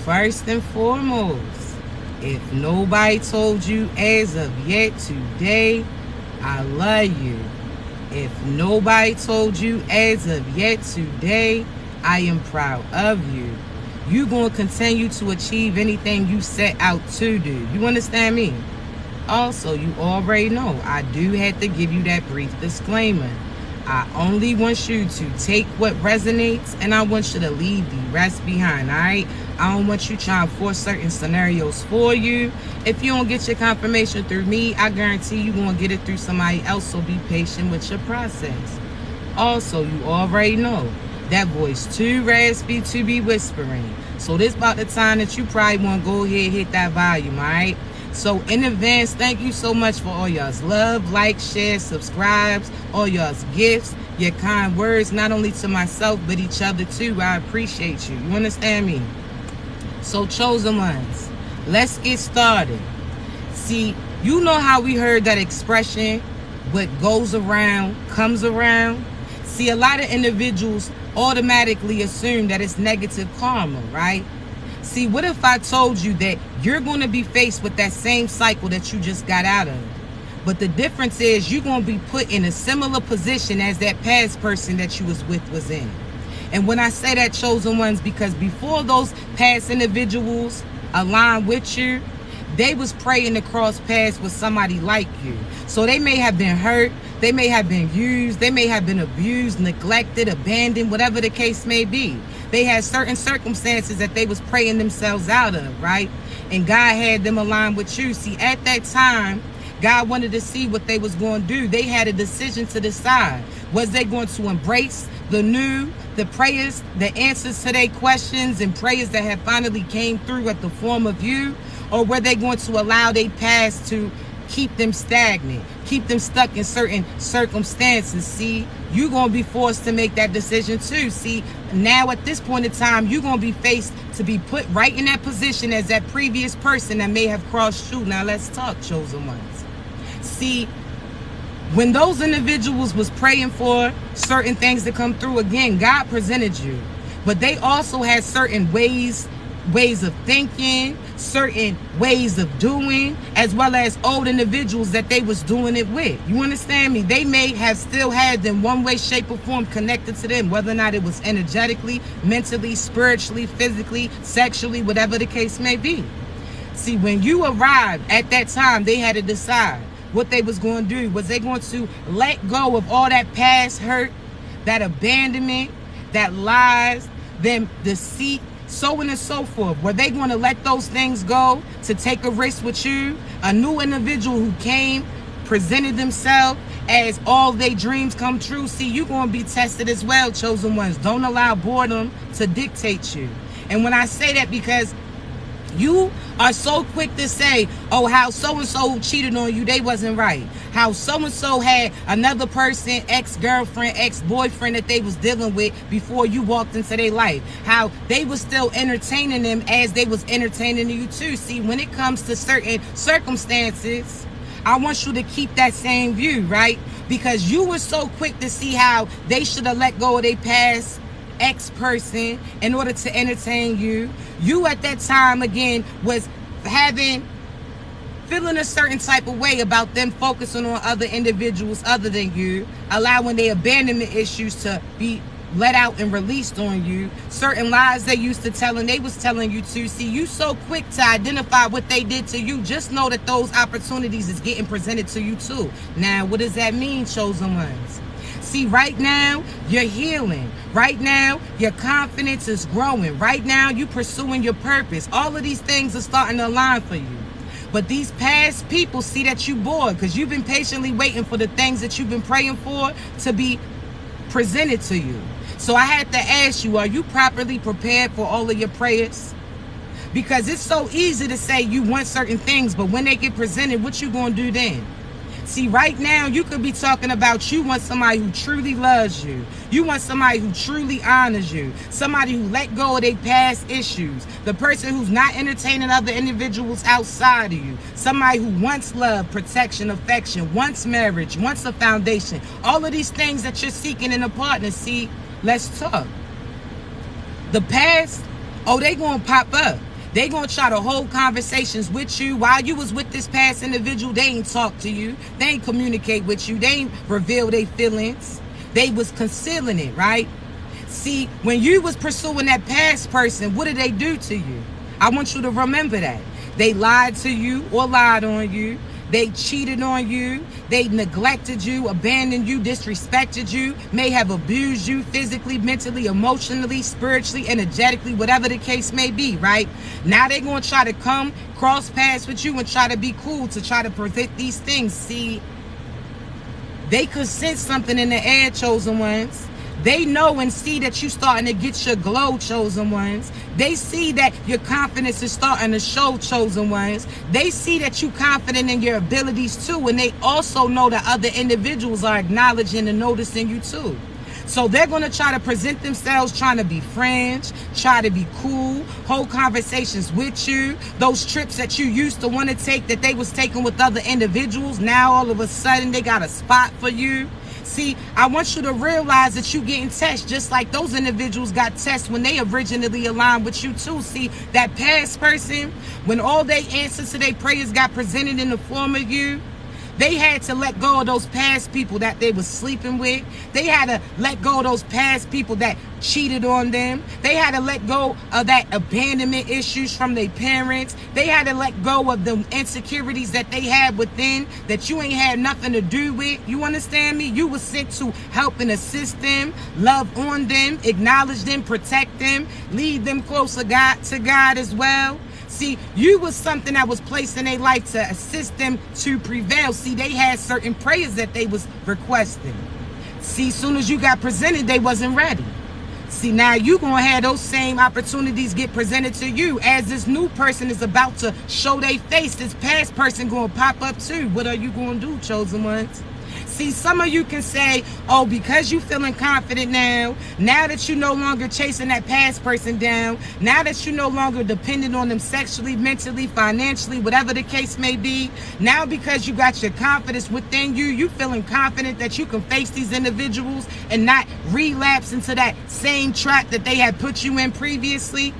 first and foremost, if nobody told you as of yet today, I love you. If nobody told you as of yet today, I am proud of you. You're going to continue to achieve anything you set out to do. You understand me? Also, you already know, I do have to give you that brief disclaimer. I only want you to take what resonates, and I want you to leave the rest behind, all right? I don't want you trying to force certain scenarios for you. If you don't get your confirmation through me, I guarantee you're going to get it through somebody else, so be patient with your process. Also, you already know, that voice too raspy to be whispering. So this about the time that you probably want to go ahead and hit that volume, all right? So in advance, thank you so much for all y'all's love, like, share, subscribes, all y'all's gifts, your kind words, not only to myself, but each other too. I appreciate you. You understand me? So chosen ones, let's get started. See, you know how we heard that expression, what goes around comes around? See, a lot of individuals automatically assume that it's negative karma, right? See, what if I told you that you're going to be faced with that same cycle that you just got out of? But the difference is you're going to be put in a similar position as that past person that you was with was in. And when I say that, chosen ones, because before those past individuals align with you, they was praying to cross paths with somebody like you. So they may have been hurt, they may have been used, they may have been abused, neglected, abandoned, whatever the case may be. They had certain circumstances that they was praying themselves out of, right? And God had them align with you. See, at that time, God wanted to see what they was going to do. They had a decision to decide. Was they going to embrace the new, the prayers, the answers to their questions and prayers that have finally came through at the form of you? Or were they going to allow their past to keep them stagnant, keep them stuck in certain circumstances? See, you're going to be forced to make that decision too. See, now at this point in time, you're going to be faced to be put right in that position as that previous person that may have crossed you. Now let's talk, chosen ones. See, when those individuals was praying for certain things to come through, again, God presented you. But they also had certain ways of thinking, certain ways of doing, as well as old individuals that they was doing it with. You understand me? They may have still had them one way, shape, or form connected to them, whether or not it was energetically, mentally, spiritually, physically, sexually, whatever the case may be. See, when you arrived at that time, they had to decide what they was going to do. Was they going to let go of all that past hurt, that abandonment, that lies, them deceit, so on and so forth? Were they going to let those things go to take a risk with you? A new individual who came, presented themselves as all their dreams come true. See, you're going to be tested as well, chosen ones. Don't allow boredom to dictate you. And when I say that, because you are so quick to say, oh, how so-and-so who cheated on you, they wasn't right. How so-and-so had another person, ex-girlfriend, ex-boyfriend that they was dealing with before you walked into their life. How they was still entertaining them as they was entertaining you too. See, when it comes to certain circumstances, I want you to keep that same view, right? Because you were so quick to see how they should have let go of their past ex-person in order to entertain you. You at that time, again, was feeling a certain type of way about them focusing on other individuals other than you, allowing their abandonment issues to be let out and released on you. Certain lies they used to tell and they was telling you to. See, you so quick to identify what they did to you. Just know that those opportunities is getting presented to you too. Now, what does that mean, chosen ones? See, right now, you're healing. Right now, your confidence is growing. Right now, you're pursuing your purpose. All of these things are starting to align for you. But these past people see that you're bored because you've been patiently waiting for the things that you've been praying for to be presented to you. So I had to ask you, are you properly prepared for all of your prayers? Because it's so easy to say you want certain things, but when they get presented, what you going to do then? See, right now, you could be talking about you want somebody who truly loves you. You want somebody who truly honors you. Somebody who let go of their past issues. The person who's not entertaining other individuals outside of you. Somebody who wants love, protection, affection, wants marriage, wants a foundation. All of these things that you're seeking in a partner. See, let's talk. The past, oh, they gonna pop up. They gonna try to hold conversations with you while you was with this past individual. They ain't talk to you. They ain't communicate with you. They ain't reveal their feelings. They was concealing it, right? See, when you was pursuing that past person, what did they do to you? I want you to remember that. They lied to you or lied on you. They cheated on you. They neglected you, abandoned you, disrespected you, may have abused you physically, mentally, emotionally, spiritually, energetically, whatever the case may be, right? Now they're going to try to come cross paths with you and try to be cool to try to prevent these things. See, they could sense something in the air, chosen ones. They know and see that you starting to get your glow, chosen ones. They see that your confidence is starting to show, chosen ones. They see that you confident in your abilities too. And they also know that other individuals are acknowledging and noticing you too. So they're going to try to present themselves trying to be friends, try to be cool, hold conversations with you. Those trips that you used to want to take that they was taking with other individuals, now all of a sudden they got a spot for you. See, I want you to realize that you getting tested just like those individuals got tested when they originally aligned with you too. See, that past person, when all they answers to their prayers got presented in the form of you, they had to let go of those past people that they was sleeping with. They had to let go of those past people that cheated on them. They had to let go of that abandonment issues from their parents. They had to let go of the insecurities that they had within that you ain't had nothing to do with. You understand me? You was sent to help and assist them, love on them, acknowledge them, protect them, lead them closer to God as well. See, you was something that was placed in their life to assist them to prevail. See, they had certain prayers that they was requesting. See, soon as you got presented, they wasn't ready. See, now you gonna have those same opportunities get presented to you. As this new person is about to show their face, this past person gonna pop up too. What are you gonna do, chosen ones? See, some of you can say, oh, because you feeling confident now that you no longer chasing that past person down, now that you no longer dependent on them sexually, mentally, financially, whatever the case may be, now because you got your confidence within you, you feeling confident that you can face these individuals and not relapse into that same trap that they had put you in previously.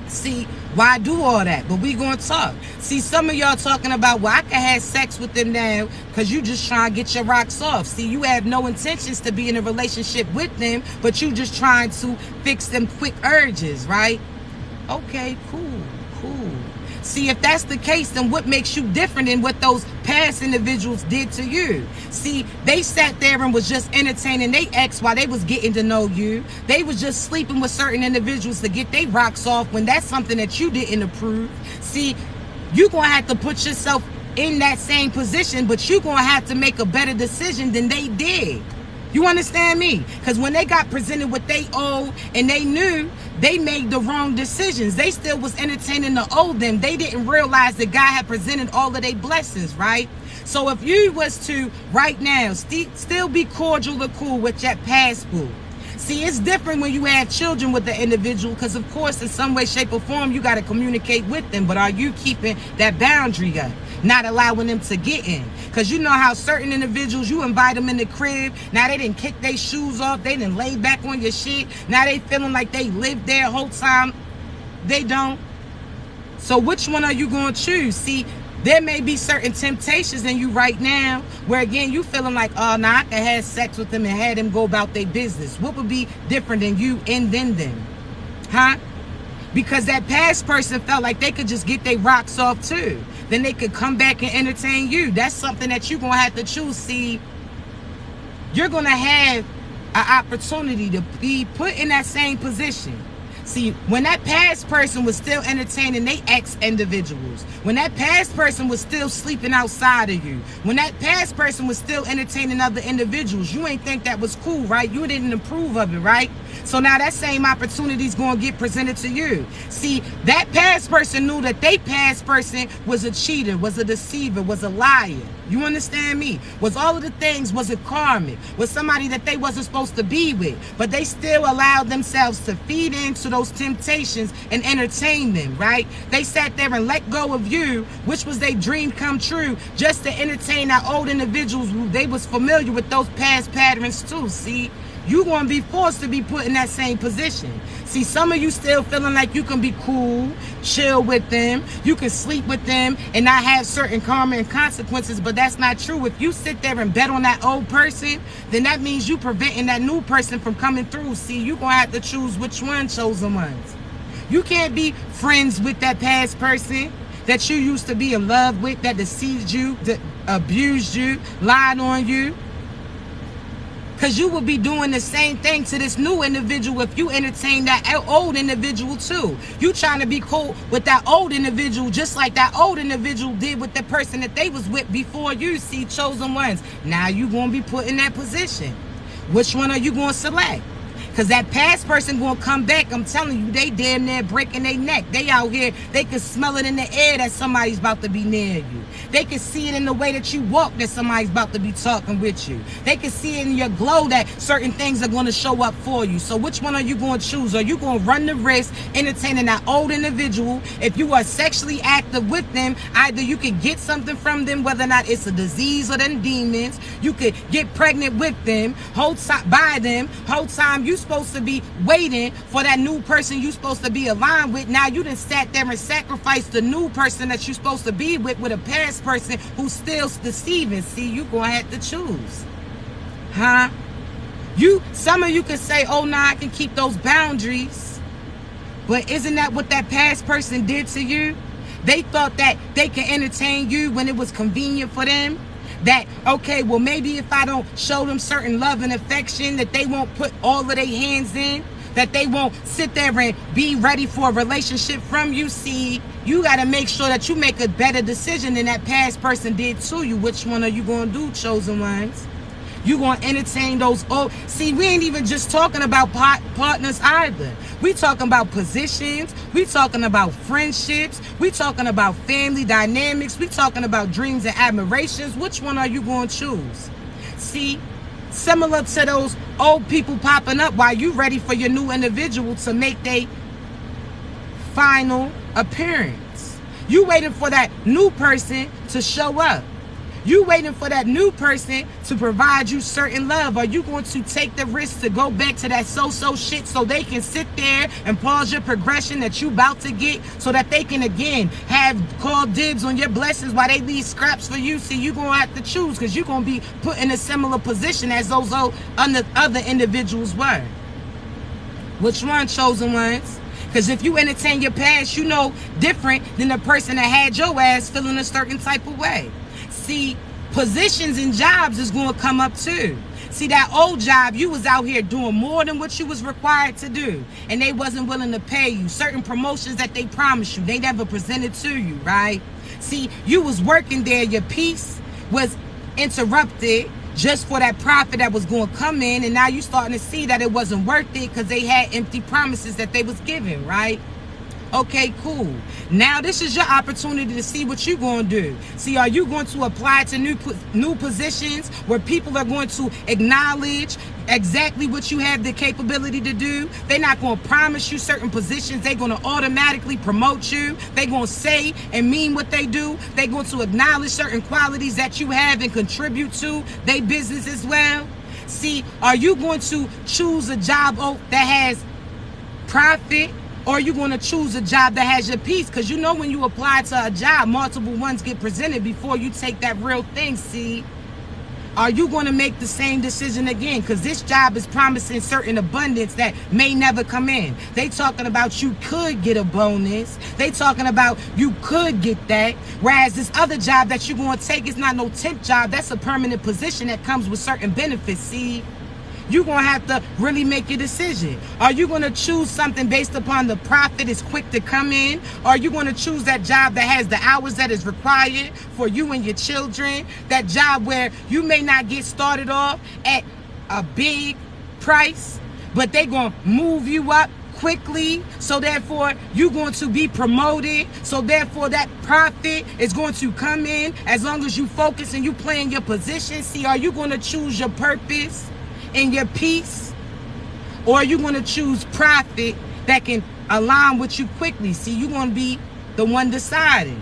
See, why do all that? But we gonna talk. See, some of y'all talking about, well, I can have sex with them now because you just trying to get your rocks off. See, you have no intentions to be in a relationship with them, but you just trying to fix them quick urges, right? Okay, cool. See, if that's the case, then what makes you different than what those past individuals did to you? See, they sat there and was just entertaining their ex while they was getting to know you. They was just sleeping with certain individuals to get their rocks off when that's something that you didn't approve. See, you're going to have to put yourself in that same position, but you're going to have to make a better decision than they did. You understand me? Because when they got presented what they owed and they knew, they made the wrong decisions. They still was entertaining the old them. They didn't realize that God had presented all of their blessings, right? So if you was to right now still be cordial or cool with that past boo. See, it's different when you have children with the individual because, of course, in some way, shape, or form, you got to communicate with them. But are you keeping that boundary up? Not allowing them to get in. Because you know how certain individuals, you invite them in the crib. Now they didn't kick their shoes off. They didn't lay back on your shit. Now they feeling like they lived there the whole time. They don't. So which one are you going to choose? See, there may be certain temptations in you right now where, again, you feeling like, oh, now I can have sex with them and have them go about their business. What would be different than you and then them? Huh? Because that past person felt like they could just get their rocks off too. Then they could come back and entertain you. That's something that you're going to have to choose. See, you're going to have an opportunity to be put in that same position. See, when that past person was still entertaining they ex-individuals, when that past person was still sleeping outside of you, when that past person was still entertaining other individuals, you ain't think that was cool, right? You didn't approve of it, right? So now that same opportunity is going to get presented to you. See, that past person knew that they past person was a cheater, was a deceiver, was a liar. You understand me? Was all of the things, was it karmic? Was somebody that they wasn't supposed to be with? But they still allowed themselves to feed into those temptations and entertain them, right? They sat there and let go of you, which was their dream come true, just to entertain our old individuals who they was familiar with those past patterns too. See, you're going to be forced to be put in that same position. See, some of you still feeling like you can be cool, chill with them, you can sleep with them and not have certain karma and consequences, but that's not true. If you sit there and bet on that old person, then that means you preventing that new person from coming through. See, you're going to have to choose which one, chosen ones. You can't be friends with that past person that you used to be in love with, that deceived you, that abused you, lied on you. Because you will be doing the same thing to this new individual if you entertain that old individual too. You trying to be cool with that old individual just like that old individual did with the person that they was with before you. See, chosen ones. Now you going to be put in that position. Which one are you going to select? Because that past person going to come back. I'm telling you, they damn near breaking their neck. They out here, they can smell it in the air that somebody's about to be near you. They can see it in the way that you walk that somebody's about to be talking with you. They can see it in your glow that certain things are going to show up for you. So which one are you going to choose? Are you going to run the risk entertaining that old individual? If you are sexually active with them, either you can get something from them, whether or not it's a disease or them demons. You could get pregnant with them, whole time by them, whole time you supposed to be waiting for that new person you supposed to be aligned with. Now you done sat there and sacrificed the new person that you supposed to be with a past person who's still deceiving. See, you gonna have to choose. Huh? Some of you can say, oh, nah, I can keep those boundaries. But isn't that what that past person did to you? They thought that they can entertain you when it was convenient for them. That, okay, well, maybe if I don't show them certain love and affection, that they won't put all of their hands in, that they won't sit there and be ready for a relationship from you. See, you got to make sure that you make a better decision than that past person did to you. Which one are you going to do, chosen ones? You going to entertain those old... See, we ain't even just talking about partners either. We talking about positions. We talking about friendships. We talking about family dynamics. We talking about dreams and admirations. Which one are you going to choose? See, similar to those old people popping up while you ready for your new individual to make their final appearance. You waiting for that new person to show up. You waiting for that new person to provide you certain love. Are you going to take the risk to go back to that so-so shit so they can sit there and pause your progression that you about to get so that they can again have call dibs on your blessings while they leave scraps for you? See, you're going to have to choose because you're going to be put in a similar position as those other individuals were. Which one, chosen ones? Because if you entertain your past, you know different than the person that had your ass feeling a certain type of way. See, positions and jobs is going to come up too. See, that old job, you was out here doing more than what you was required to do. And they wasn't willing to pay you. Certain promotions that they promised you, they never presented to you, right? See, you was working there. Your peace was interrupted just for that profit that was going to come in. And now you starting to see that it wasn't worth it because they had empty promises that they was giving, right? Okay, cool. Now this is your opportunity to see what you're going to do. See, are you going to apply to new positions where people are going to acknowledge exactly what you have the capability to do? They're not going to promise you certain positions. They're going to automatically promote you. They're going to say and mean what they do. They're going to acknowledge certain qualities that you have and contribute to their business as well. See, are you going to choose a job that has profit? Or are you going to choose a job that has your peace? Because you know when you apply to a job, multiple ones get presented before you take that real thing, see? Are you going to make the same decision again? Because this job is promising certain abundance that may never come in. They talking about you could get a bonus. They talking about you could get that. Whereas this other job that you're going to take is not no temp job. That's a permanent position that comes with certain benefits, see? You're going to have to really make your decision. Are you going to choose something based upon the profit is quick to come in? Or are you going to choose that job that has the hours that is required for you and your children? That job where you may not get started off at a big price, but they're going to move you up quickly, so therefore you're going to be promoted, so therefore that profit is going to come in as long as you focus and you play in your position. See, are you going to choose your purpose and your peace, or are you going to choose profit that can align with you quickly? See, you're going to be the one deciding.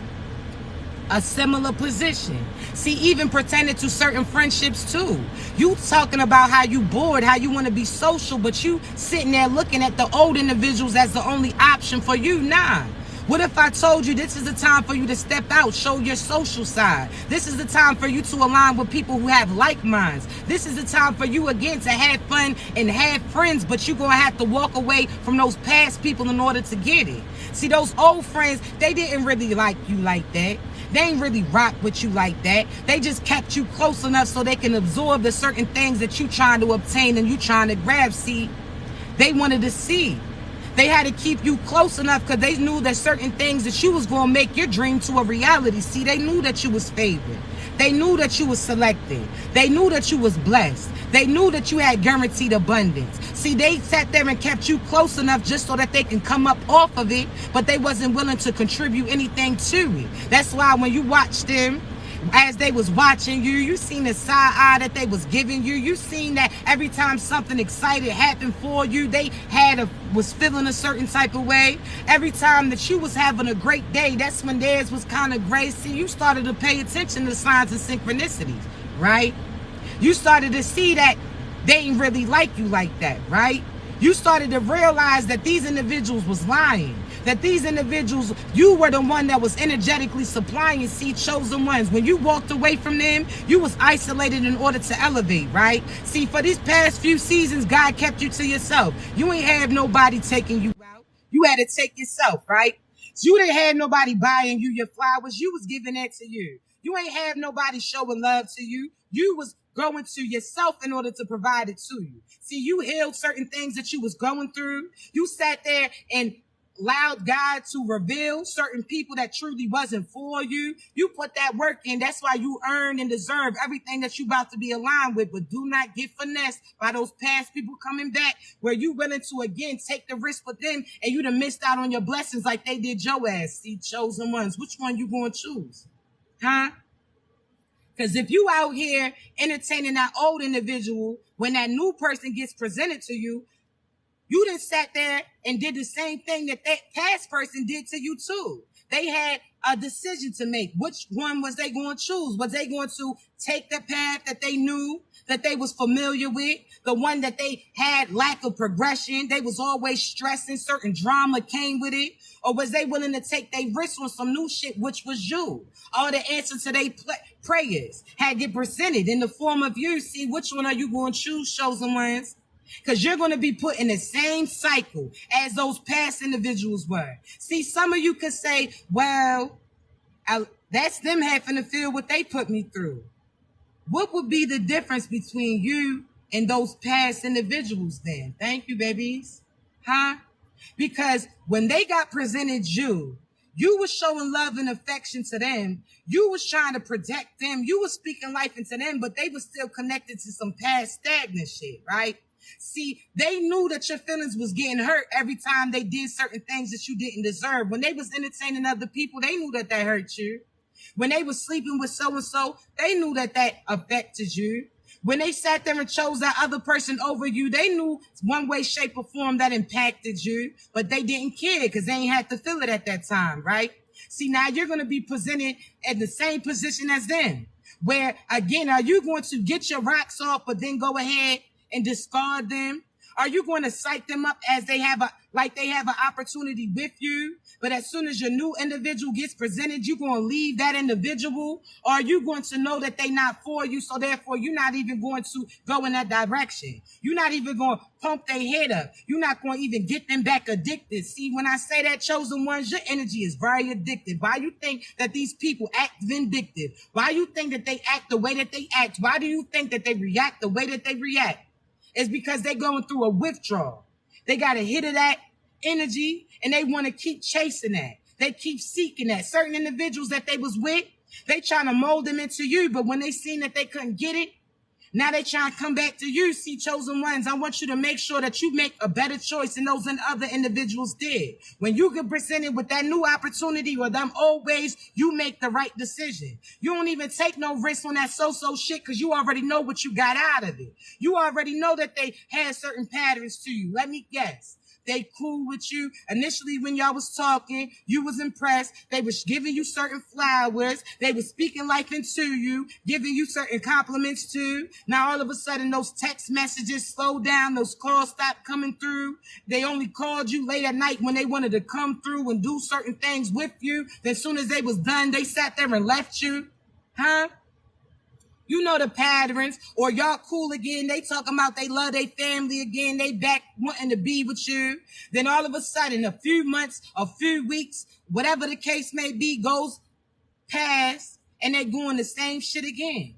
a similar position. See, even pertaining to certain friendships too. You talking about how you bored, how you want to be social, but you sitting there looking at the old individuals as the only option for you. Nah. What if I told you this is the time for you to step out, show your social side? This is the time for you to align with people who have like minds. This is the time for you, again, to have fun and have friends, but you're going to have to walk away from those past people in order to get it. See, those old friends, they didn't really like you like that. They ain't really rock with you like that. They just kept you close enough so they can absorb the certain things that you trying to obtain and you trying to grab. See, they wanted to see. They had to keep you close enough because they knew that certain things that you was going to make your dream to a reality. See, they knew that you was favored. They knew that you was selected. They knew that you was blessed. They knew that you had guaranteed abundance. See, they sat there and kept you close enough just so that they can come up off of it, but they wasn't willing to contribute anything to it. That's why when you watch them, as they was watching you, you seen the side eye that they was giving you. You seen that every time something excited happened for you, they was feeling a certain type of way. Every time that you was having a great day, that's when theirs was kind of gray. See, you started to pay attention to signs and synchronicities, right? You started to see that they ain't really like you like that, right? You started to realize that these individuals was lying. That these individuals, you were the one that was energetically supplying, see, chosen ones. When you walked away from them, you was isolated in order to elevate, right? See, for these past few seasons, God kept you to yourself. You ain't have nobody taking you out. You had to take yourself, right? So you didn't have nobody buying you your flowers. You was giving that to you. You ain't have nobody showing love to you. You was going to yourself in order to provide it to you. See, you healed certain things that you was going through. You sat there and allowed God to reveal certain people that truly wasn't for you. You put that work in. That's why you earn and deserve everything that you about to be aligned with. But do not get finessed by those past people coming back where you willing to, again, take the risk with them and you done missed out on your blessings like they did your ass. See, chosen ones. Which one you going to choose? Huh? Because if you out here entertaining that old individual, when that new person gets presented to you, you done sat there and did the same thing that past person did to you too. They had a decision to make. Which one was they going to choose? Was they going to take the path that they knew, that they was familiar with, the one that they had lack of progression, they was always stressing, certain drama came with it? Or was they willing to take their risk on some new shit, which was you? All the answers to their prayers had get presented in the form of you. See, which one are you going to choose, chosen ones? Because you're going to be put in the same cycle as those past individuals were. See, some of you could say, well, that's them having to feel what they put me through. What would be the difference between you and those past individuals then? Thank you, babies. Huh? Because when they got presented you was showing love and affection to them. You was trying to protect them. You was speaking life into them, but they were still connected to some past stagnant shit, right? See, they knew that your feelings was getting hurt every time they did certain things that you didn't deserve. When they was entertaining other people, they knew that that hurt you. When they was sleeping with so-and-so, they knew that that affected you. When they sat there and chose that other person over you, they knew one way, shape, or form that impacted you, but they didn't care because they ain't had to feel it at that time, right? See, now you're going to be presented at the same position as them, where, again, are you going to get your rocks off, but then go ahead and discard them? Are you going to psych them up as they have an opportunity with you, but as soon as your new individual gets presented, you're going to leave that individual? Or are you going to know that they're not for you, so therefore you're not even going to go in that direction? You're not even going to pump their head up. You're not going to even get them back addicted. See, when I say that, chosen ones, your energy is very addictive. Why you think that these people act vindictive? Why you think that they act the way that they act? Why do you think that they react the way that they react? It's because they're going through a withdrawal. They got a hit of that energy and they want to keep chasing that. They keep seeking that. Certain individuals that they was with, they trying to mold them into you, but when they seen that they couldn't get it, now they trying to come back to you. See, chosen ones, I want you to make sure that you make a better choice than those other individuals did. When you get presented with that new opportunity or them old ways, you make the right decision. You don't even take no risk on that so-so shit because you already know what you got out of it. You already know that they had certain patterns to you. Let me guess. They cool with you. Initially, when y'all was talking, you was impressed. They was giving you certain flowers. They was speaking life into you, giving you certain compliments too. Now, all of a sudden, those text messages slowed down. Those calls stopped coming through. They only called you late at night when they wanted to come through and do certain things with you. Then as soon as they was done, they sat there and left you. Huh? You know the patterns. Or y'all cool again. They talking about they love their family again. They back wanting to be with you. Then all of a sudden, a few months, a few weeks, whatever the case may be, goes past, and they doing the same shit again.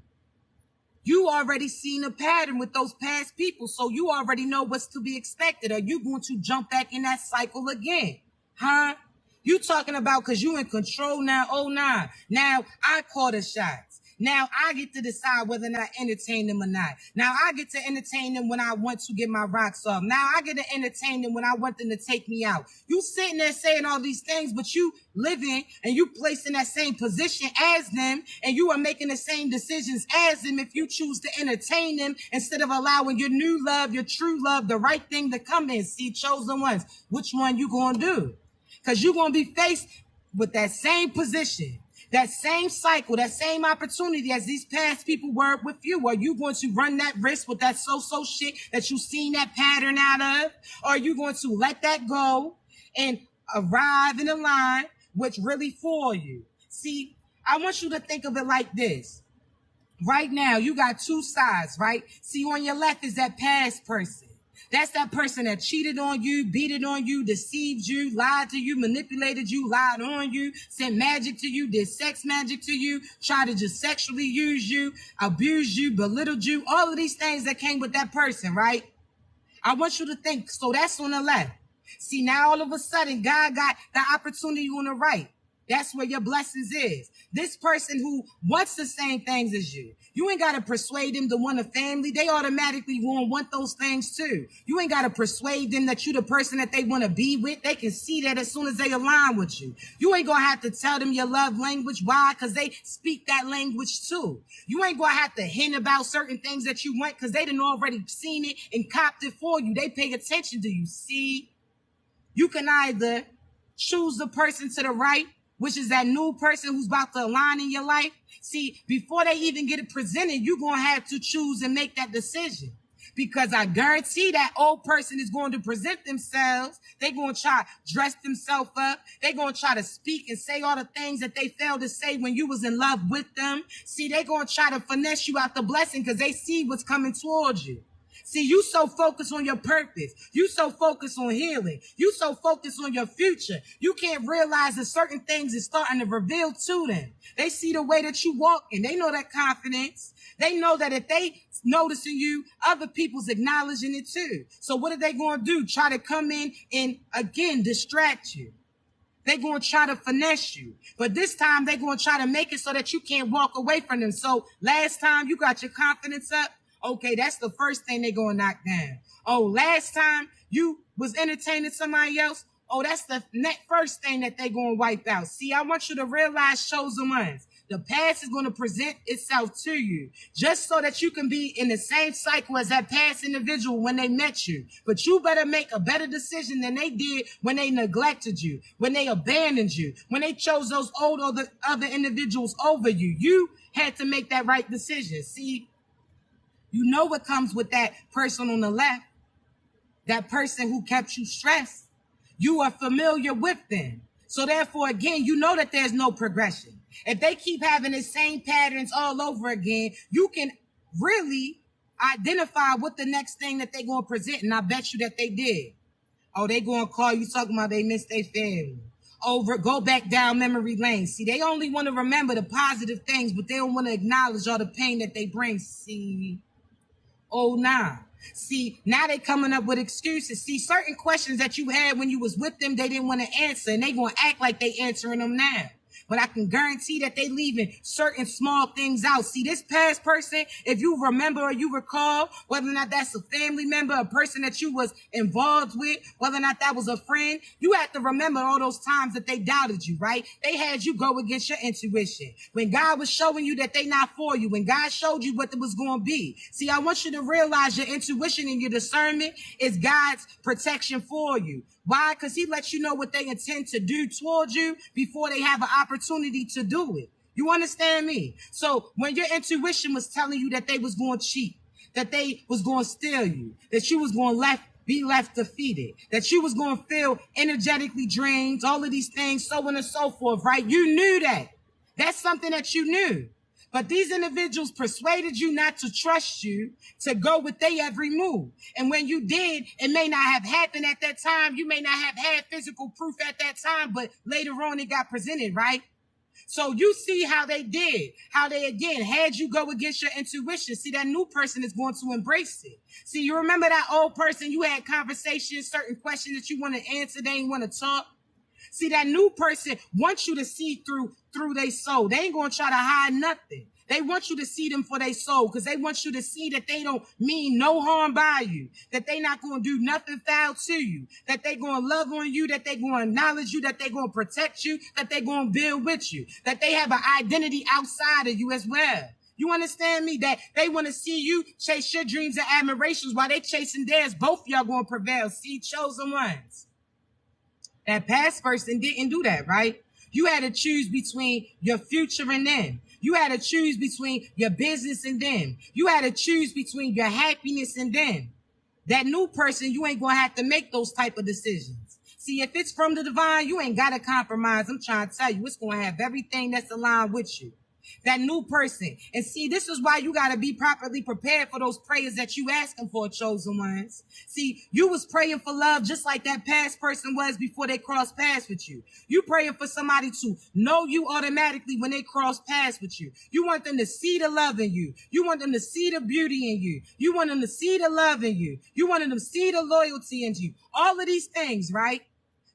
You already seen a pattern with those past people, so you already know what's to be expected. Are you going to jump back in that cycle again? Huh? You talking about because you in control now? Oh, nah. Now I call the shots. Now I get to decide whether or not I entertain them or not. Now I get to entertain them when I want to get my rocks off. Now I get to entertain them when I want them to take me out. You sitting there saying all these things, but you living and you placed in that same position as them, and you are making the same decisions as them if you choose to entertain them instead of allowing your new love, your true love, the right thing to come in. See, chosen ones, which one you gonna do? Because you're gonna be faced with that same position, that same cycle, that same opportunity as these past people were with you. Are you going to run that risk with that so-so shit that you've seen that pattern out of? Or are you going to let that go and arrive in a line which really for you? See, I want you to think of it like this. Right now, you got two sides, right? See, on your left is that past person. That's that person that cheated on you, beat it on you, deceived you, lied to you, manipulated you, lied on you, sent magic to you, did sex magic to you, tried to just sexually use you, abuse you, belittled you, all of these things that came with that person, right? I want you to think, so that's on the left. See, now all of a sudden, God got the opportunity on the right. That's where your blessings is. This person who wants the same things as you. You ain't got to persuade them to want a family. They automatically won't want those things too. You ain't got to persuade them that you're the person that they want to be with. They can see that as soon as they align with you. You ain't going to have to tell them your love language. Why? Because they speak that language too. You ain't going to have to hint about certain things that you want because they done already seen it and copped it for you. They pay attention to you. See, you can either choose the person to the right, which is that new person who's about to align in your life. See, before they even get it presented, you're going to have to choose and make that decision. Because I guarantee that old person is going to present themselves. They're going to try to dress themselves up. They're going to try to speak and say all the things that they failed to say when you was in love with them. See, they're going to try to finesse you out the blessing because they see what's coming towards you. See, you so focused on your purpose. You so focused on healing. You so focused on your future. You can't realize that certain things is starting to reveal to them. They see the way that you walk and they know that confidence. They know that if they noticing you, other people's acknowledging it too. So what are they going to do? Try to come in and again, distract you. They're going to try to finesse you. But this time they're going to try to make it so that you can't walk away from them. So last time you got your confidence up. Okay, that's the first thing they're going to knock down. Oh, last time you was entertaining somebody else. Oh, that's the first thing that they're going to wipe out. See, I want you to realize, chosen ones, the past is going to present itself to you just so that you can be in the same cycle as that past individual when they met you. But you better make a better decision than they did when they neglected you, when they abandoned you, when they chose those other individuals over you. You had to make that right decision. See, you know what comes with that person on the left, that person who kept you stressed. You are familiar with them. So therefore, again, you know that there's no progression. If they keep having the same patterns all over again, you can really identify what the next thing that they're going to present. And I bet you that they did. Oh, they going to call you talking about they missed their family. Go back down memory lane. See, they only want to remember the positive things, but they don't want to acknowledge all the pain that they bring. See, oh, nah. See, now they coming up with excuses. See, certain questions that you had when you was with them, they didn't want to answer, and they going to act like they answering them now. but I can guarantee that they leaving certain small things out. See, this past person, if you remember or you recall, whether or not that's a family member, a person that you was involved with, whether or not that was a friend, you have to remember all those times that they doubted you, right? They had you go against your intuition. When God was showing you that they not for you, when God showed you what it was going to be. See, I want you to realize your intuition and your discernment is God's protection for you. Why? Because he lets you know what they intend to do towards you before they have an opportunity to do it. You understand me? So when your intuition was telling you that they was going to cheat, that they was going to steal you, that you was going to be left defeated, that you was going to feel energetically drained, all of these things, so on and so forth, right? You knew that. That's something that you knew. But these individuals persuaded you not to trust you, to go with their every move. And when you did, it may not have happened at that time. You may not have had physical proof at that time, but later on it got presented, right? So you see how they did, how they again had you go against your intuition. See, that new person is going to embrace it. See, you remember that old person, you had conversations, certain questions that you want to answer, they ain't want to talk. See, that new person wants you to see through their soul. They ain't going to try to hide nothing. They want you to see them for their soul because they want you to see that they don't mean no harm by you, that they not going to do nothing foul to you, that they going to love on you, that they going to acknowledge you, that they going to protect you, that they going to build with you, that they have an identity outside of you as well. You understand me? That they want to see you chase your dreams and admirations while they chasing theirs. Both of y'all going to prevail. See, chosen ones. That past person didn't do that, right? You had to choose between your future and them. You had to choose between your business and them. You had to choose between your happiness and them. That new person, you ain't going to have to make those type of decisions. See, if it's from the divine, you ain't got to compromise. I'm trying to tell you, it's going to have everything that's aligned with you. That new person. And see, this is why you got to be properly prepared for those prayers that you asking for, chosen ones. See, you was praying for love just like that past person was before they crossed paths with you. You praying for somebody to know you automatically when they cross paths with you. You want them to see the love in you. You want them to see the beauty in you. You want them to see the love in you. You want them to see the loyalty in you. All of these things, right?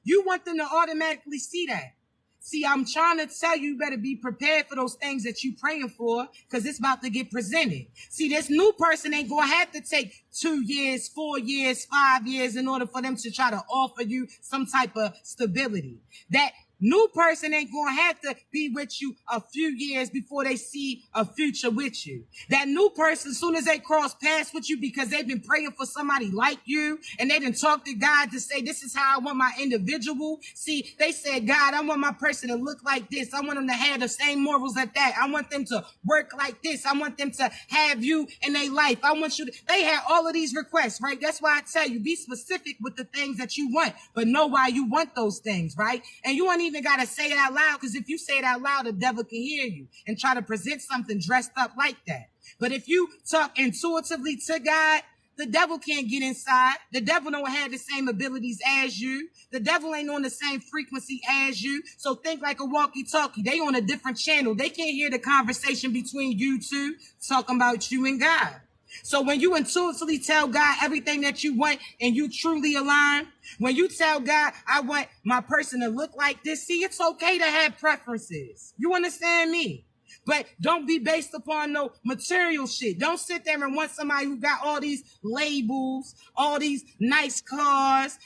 You want them to automatically see that. See, I'm trying to tell you, you better be prepared for those things that you praying for because it's about to get presented. See, this new person ain't going to have to take 2 years, 4 years, 5 years in order for them to try to offer you some type of stability. That new person ain't going to have to be with you a few years before they see a future with you. That new person, as soon as they cross paths with you because they've been praying for somebody like you and they done talked to God to say, this is how I want my individual. See, they said, God, I want my person to look like this. I want them to have the same morals as that. I want them to work like this. I want them to have you in their life. I want you to, they had all of these requests, right? That's why I tell you, be specific with the things that you want, but know why you want those things, right? And you want even got to say it out loud because if you say it out loud, the devil can hear you and try to present something dressed up like that. But if you talk intuitively to God, the devil can't get inside. The devil don't have the same abilities as you. The devil ain't on the same frequency as you. So think like a walkie-talkie. They on a different channel. They can't hear the conversation between you two talking about you and God. So when you intuitively tell God everything that you want and you truly align, when you tell God, I want my person to look like this, see, it's okay to have preferences. You understand me? But don't be based upon no material shit. Don't sit there and want somebody who got all these labels, all these nice cars,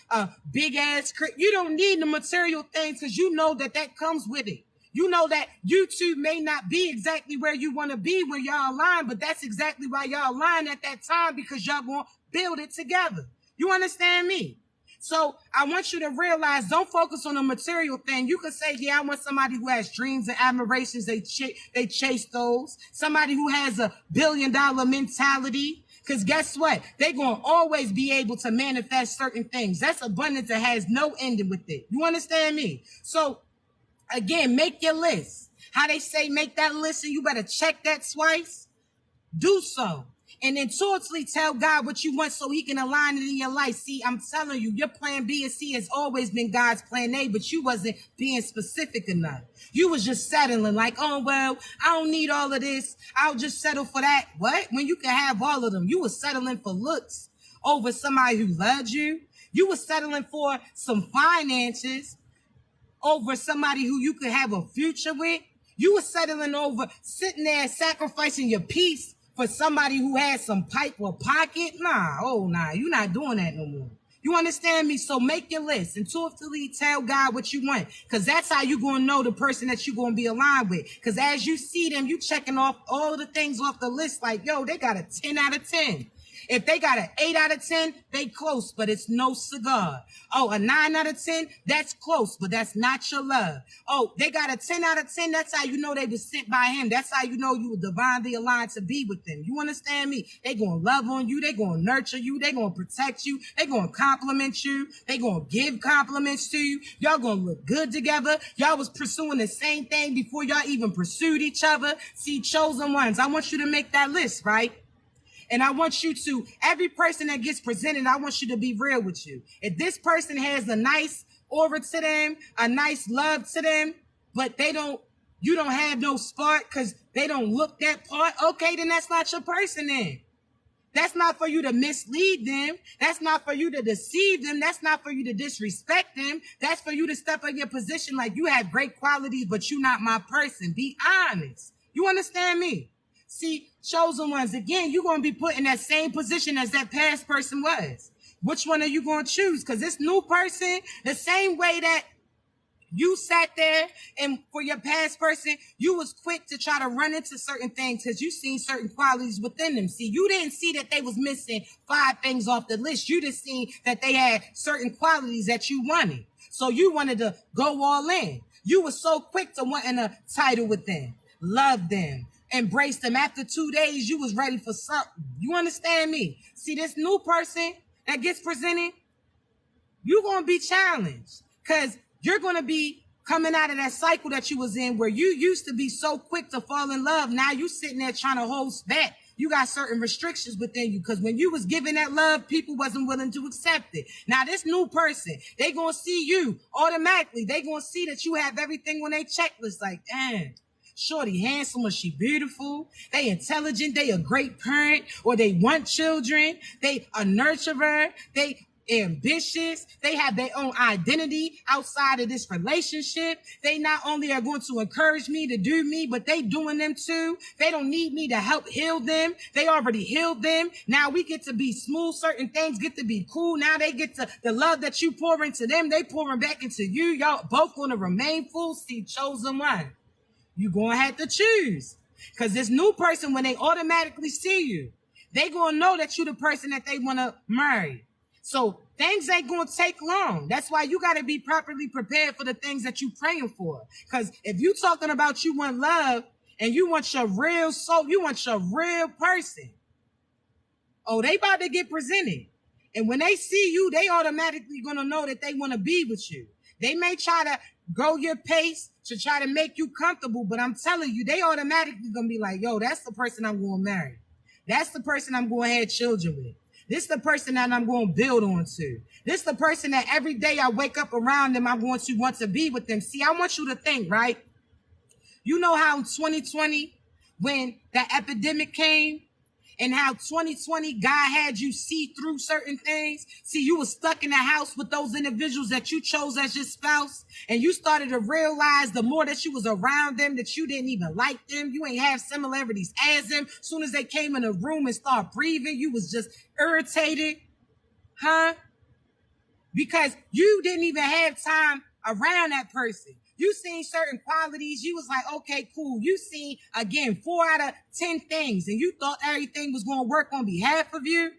big ass. You don't need the material things because you know that comes with it. You know that you two may not be exactly where you want to be when y'all align, but that's exactly why y'all align at that time because y'all going to build it together. You understand me? So I want you to realize, don't focus on the material thing. You could say, yeah, I want somebody who has dreams and admirations. They chase those. Somebody who has a $1 billion mentality. Because guess what? They're going to always be able to manifest certain things. That's abundance that has no ending with it. You understand me? So again, make your list. How they say, make that list and you better check that twice. Do so. And intuitively tell God what you want so he can align it in your life. See, I'm telling you, your plan B and C has always been God's plan A, but you wasn't being specific enough. You was just settling like, oh, well, I don't need all of this. I'll just settle for that. What? When you can have all of them. You was settling for looks over somebody who loved you. You was settling for some finances over somebody who you could have a future with. You were settling over, sitting there sacrificing your peace for somebody who has some pipe or pocket. Nah, you're not doing that no more. You understand me? So make your list and truthfully tell God what you want, because that's how you're going to know the person that you're going to be aligned with. Because as you see them, you checking off all of the things off the list like, yo, they got a 10 out of 10. If they got an 8 out of 10, they close, but it's no cigar. Oh, a 9 out of 10, that's close, but that's not your love. Oh, they got a 10 out of 10, that's how you know they were sent by him. That's how you know you were divinely aligned to be with them. You understand me? They gonna love on you, they gonna nurture you, they gonna protect you, they gonna compliment you, they gonna give compliments to you. Y'all gonna look good together. Y'all was pursuing the same thing before y'all even pursued each other. See, chosen ones, I want you to make that list, right? And I want you to, every person that gets presented, I want you to be real with you. If this person has a nice aura to them, a nice love to them, but you don't have no spark because they don't look that part, okay, then that's not your person then. That's not for you to mislead them. That's not for you to deceive them. That's not for you to disrespect them. That's for you to step in your position like you have great qualities, but you're not my person. Be honest. You understand me? See, chosen ones, again, you're going to be put in that same position as that past person was. Which one are you going to choose? Because this new person, the same way that you sat there and for your past person, you was quick to try to run into certain things because you seen certain qualities within them. See, you didn't see that they was missing 5 things off the list. You just seen that they had certain qualities that you wanted. So you wanted to go all in. You were so quick to wanting a title with them, love them, embrace them. After 2 days, you was ready for something. You understand me? See, this new person that gets presented, you're going to be challenged because you're going to be coming out of that cycle that you was in where you used to be so quick to fall in love. Now you sitting there trying to hold back. You got certain restrictions within you because when you was giving that love, people wasn't willing to accept it. Now this new person, they going to see you automatically. They going to see that you have everything on their checklist. Like, damn. Shorty handsome or she beautiful, they intelligent, they a great parent, or they want children, they a nurturer, they ambitious, they have their own identity outside of this relationship. They not only are going to encourage me to do me, but they doing them too. They don't need me to help heal them. They already healed them. Now we get to be smooth. Certain things get to be cool. Now they get to the love that you pour into them. They pouring back into you. Y'all both going to remain full. See, chosen one. You're going to have to choose. Because this new person, when they automatically see you, they going to know that you're the person that they want to marry. So things ain't going to take long. That's why you got to be properly prepared for the things that you're praying for. Because if you talking about you want love and you want your real soul, you want your real person, oh, they about to get presented. And when they see you, they automatically going to know that they want to be with you. They may try to go your pace to try to make you comfortable, but I'm telling you, they automatically going to be like, yo, that's the person I'm going to marry. That's the person I'm going to have children with. This is the person that I'm going to build on to. This is the person that every day I wake up around them, I'm going to want to be with them. See, I want you to think, right? You know how in 2020, when that epidemic came, and how 2020 God had you see through certain things. See, you were stuck in the house with those individuals that you chose as your spouse. And you started to realize the more that you was around them, that you didn't even like them. You ain't have similarities as them. As soon as they came in the room and started breathing, you was just irritated. Huh? Because you didn't even have time around that person. You seen certain qualities. You was like, okay, cool. You seen, again, 4 out of 10 things, and you thought everything was going to work on behalf of you.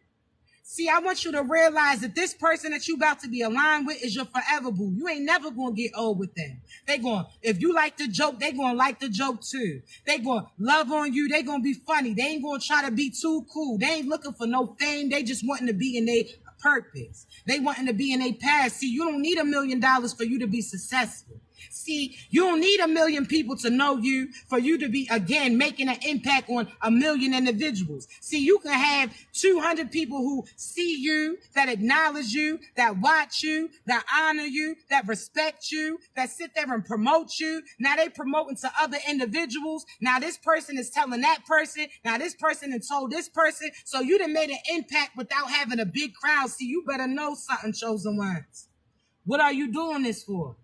See, I want you to realize that this person that you about to be aligned with is your forever boo. You ain't never going to get old with them. They going, if you like the joke, they going to like the joke too. They going to love on you. They going to be funny. They ain't going to try to be too cool. They ain't looking for no fame. They just wanting to be in their purpose. They wanting to be in their past. See, you don't need $1 million for you to be successful. See, you don't need 1 million people to know you for you to be, again, making an impact on 1 million individuals. See, you can have 200 people who see you, that acknowledge you, that watch you, that honor you, that respect you, that sit there and promote you. Now they promoting to other individuals. Now this person is telling that person. Now this person has told this person. So you done made an impact without having a big crowd. See, you better know something, chosen ones. What are you doing this for?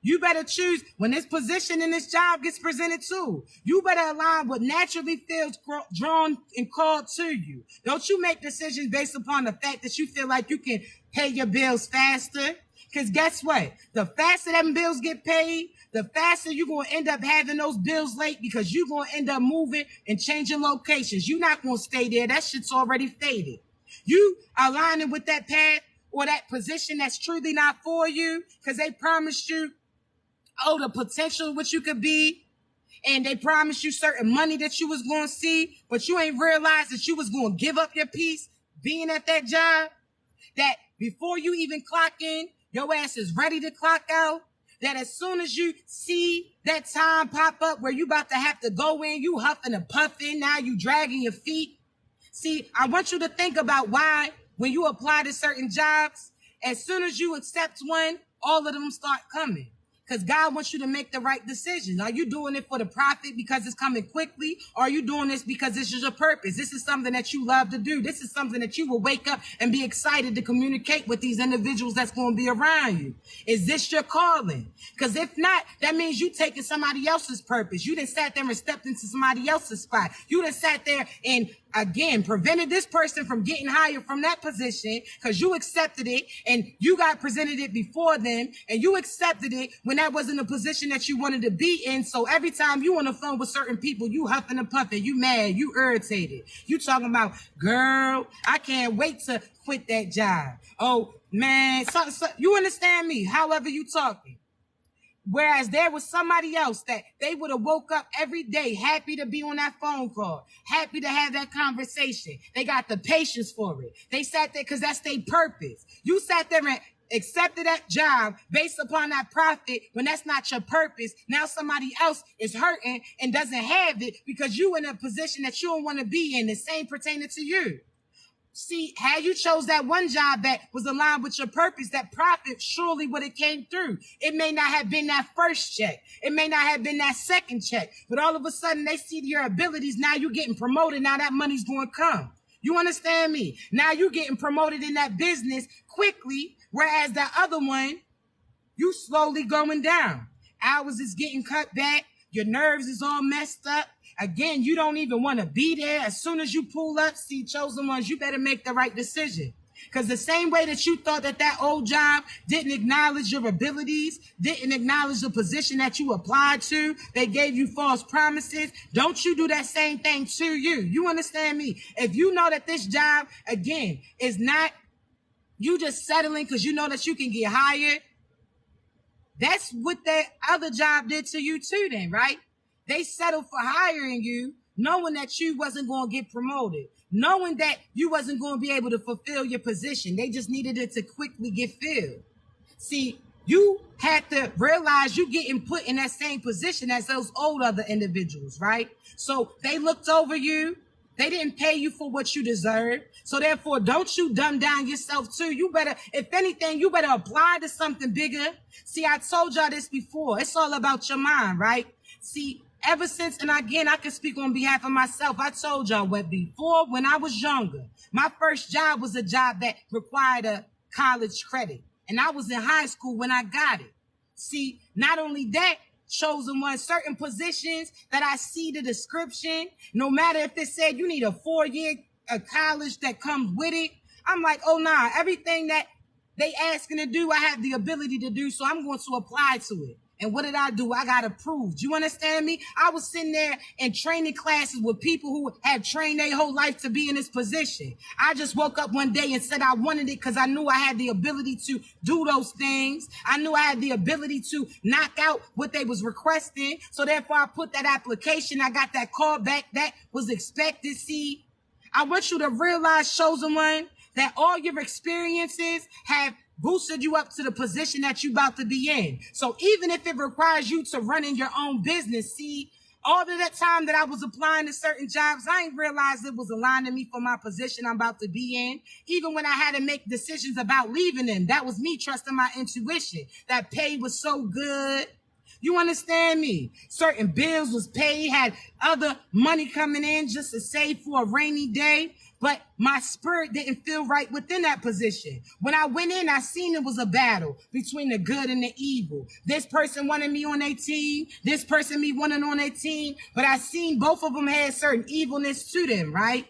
You better choose when this position and this job gets presented to. You better align what naturally feels drawn and called to you. Don't you make decisions based upon the fact that you feel like you can pay your bills faster. Because guess what? The faster them bills get paid, the faster you're going to end up having those bills late because you're going to end up moving and changing locations. You're not going to stay there. That shit's already faded. You aligning with that path or that position that's truly not for you because they promised you the potential what you could be, and they promised you certain money that you was going to see, but you ain't realized that you was going to give up your peace being at that job, that before you even clock in, your ass is ready to clock out, that as soon as you see that time pop up where you about to have to go in, you huffing and puffing, now you dragging your feet. See, I want you to think about why when you apply to certain jobs, as soon as you accept one, all of them start coming. Because God wants you to make the right decision. Are you doing it for the profit because it's coming quickly? Or are you doing this because this is your purpose? This is something that you love to do. This is something that you will wake up and be excited to communicate with these individuals that's going to be around you. Is this your calling? Because if not, that means you taking somebody else's purpose. You done sat there and stepped into somebody else's spot. You done sat there and again, prevented this person from getting hired from that position because you accepted it and you got presented it before them and you accepted it when that wasn't a position that you wanted to be in. So every time you on the phone with certain people, you huffing and puffing, you mad, you irritated. You talking about, girl, I can't wait to quit that job. Oh, man, so you understand me, however you talking. Whereas there was somebody else that they would have woke up every day happy to be on that phone call, happy to have that conversation. They got the patience for it. They sat there because that's their purpose. You sat there and accepted that job based upon that profit when that's not your purpose. Now somebody else is hurting and doesn't have it because you in a position that you don't want to be in, the same pertaining to you. See, had you chose that one job that was aligned with your purpose, that profit surely would have came through. It may not have been that first check. It may not have been that second check. But all of a sudden, they see your abilities. Now you're getting promoted. Now that money's going to come. You understand me? Now you're getting promoted in that business quickly, whereas that other one, you slowly going down. Hours is getting cut back. Your nerves is all messed up. Again, you don't even want to be there. As soon as you pull up, see chosen ones, you better make the right decision. Because the same way that you thought that that old job didn't acknowledge your abilities, didn't acknowledge the position that you applied to, they gave you false promises, don't you do that same thing to you. You understand me? If you know that this job, again, is not you just settling because you know that you can get hired, that's what that other job did to you too then, right? They settled for hiring you, knowing that you wasn't going to get promoted, knowing that you wasn't going to be able to fulfill your position. They just needed it to quickly get filled. See, you had to realize you getting put in that same position as those old other individuals, right? So they looked over you. They didn't pay you for what you deserve. So therefore, don't you dumb down yourself too. You better, if anything, you better apply to something bigger. See, I told y'all this before. It's all about your mind, right? See, ever since, and again, I can speak on behalf of myself. I told y'all when I was younger, my first job was a job that required a college credit. And I was in high school when I got it. See, not only that, chosen one, certain positions that I see the description, no matter if it said you need a 4-year college that comes with it, I'm like, oh nah, everything that they asking to do, I have the ability to do, so I'm going to apply to it. And what did I do? I got approved. You understand me? I was sitting there in training classes with people who had trained their whole life to be in this position. I just woke up one day and said I wanted it because I knew I had the ability to do those things. I knew I had the ability to knock out what they was requesting. So therefore, I put that application. I got that call back that was expected. See, I want you to realize, chosen one, that all your experiences have boosted you up to the position that you about to be in. So even if it requires you to run in your own business, see, all of that time that I was applying to certain jobs, I ain't realized it was aligning me for my position I'm about to be in. Even when I had to make decisions about leaving them, that was me trusting my intuition. That pay was so good. You understand me? Certain bills was paid, had other money coming in just to save for a rainy day. But my spirit didn't feel right within that position. When I went in, I seen it was a battle between the good and the evil. This person wanted me on their team. This person me wanted on their team. But I seen both of them had certain evilness to them, right?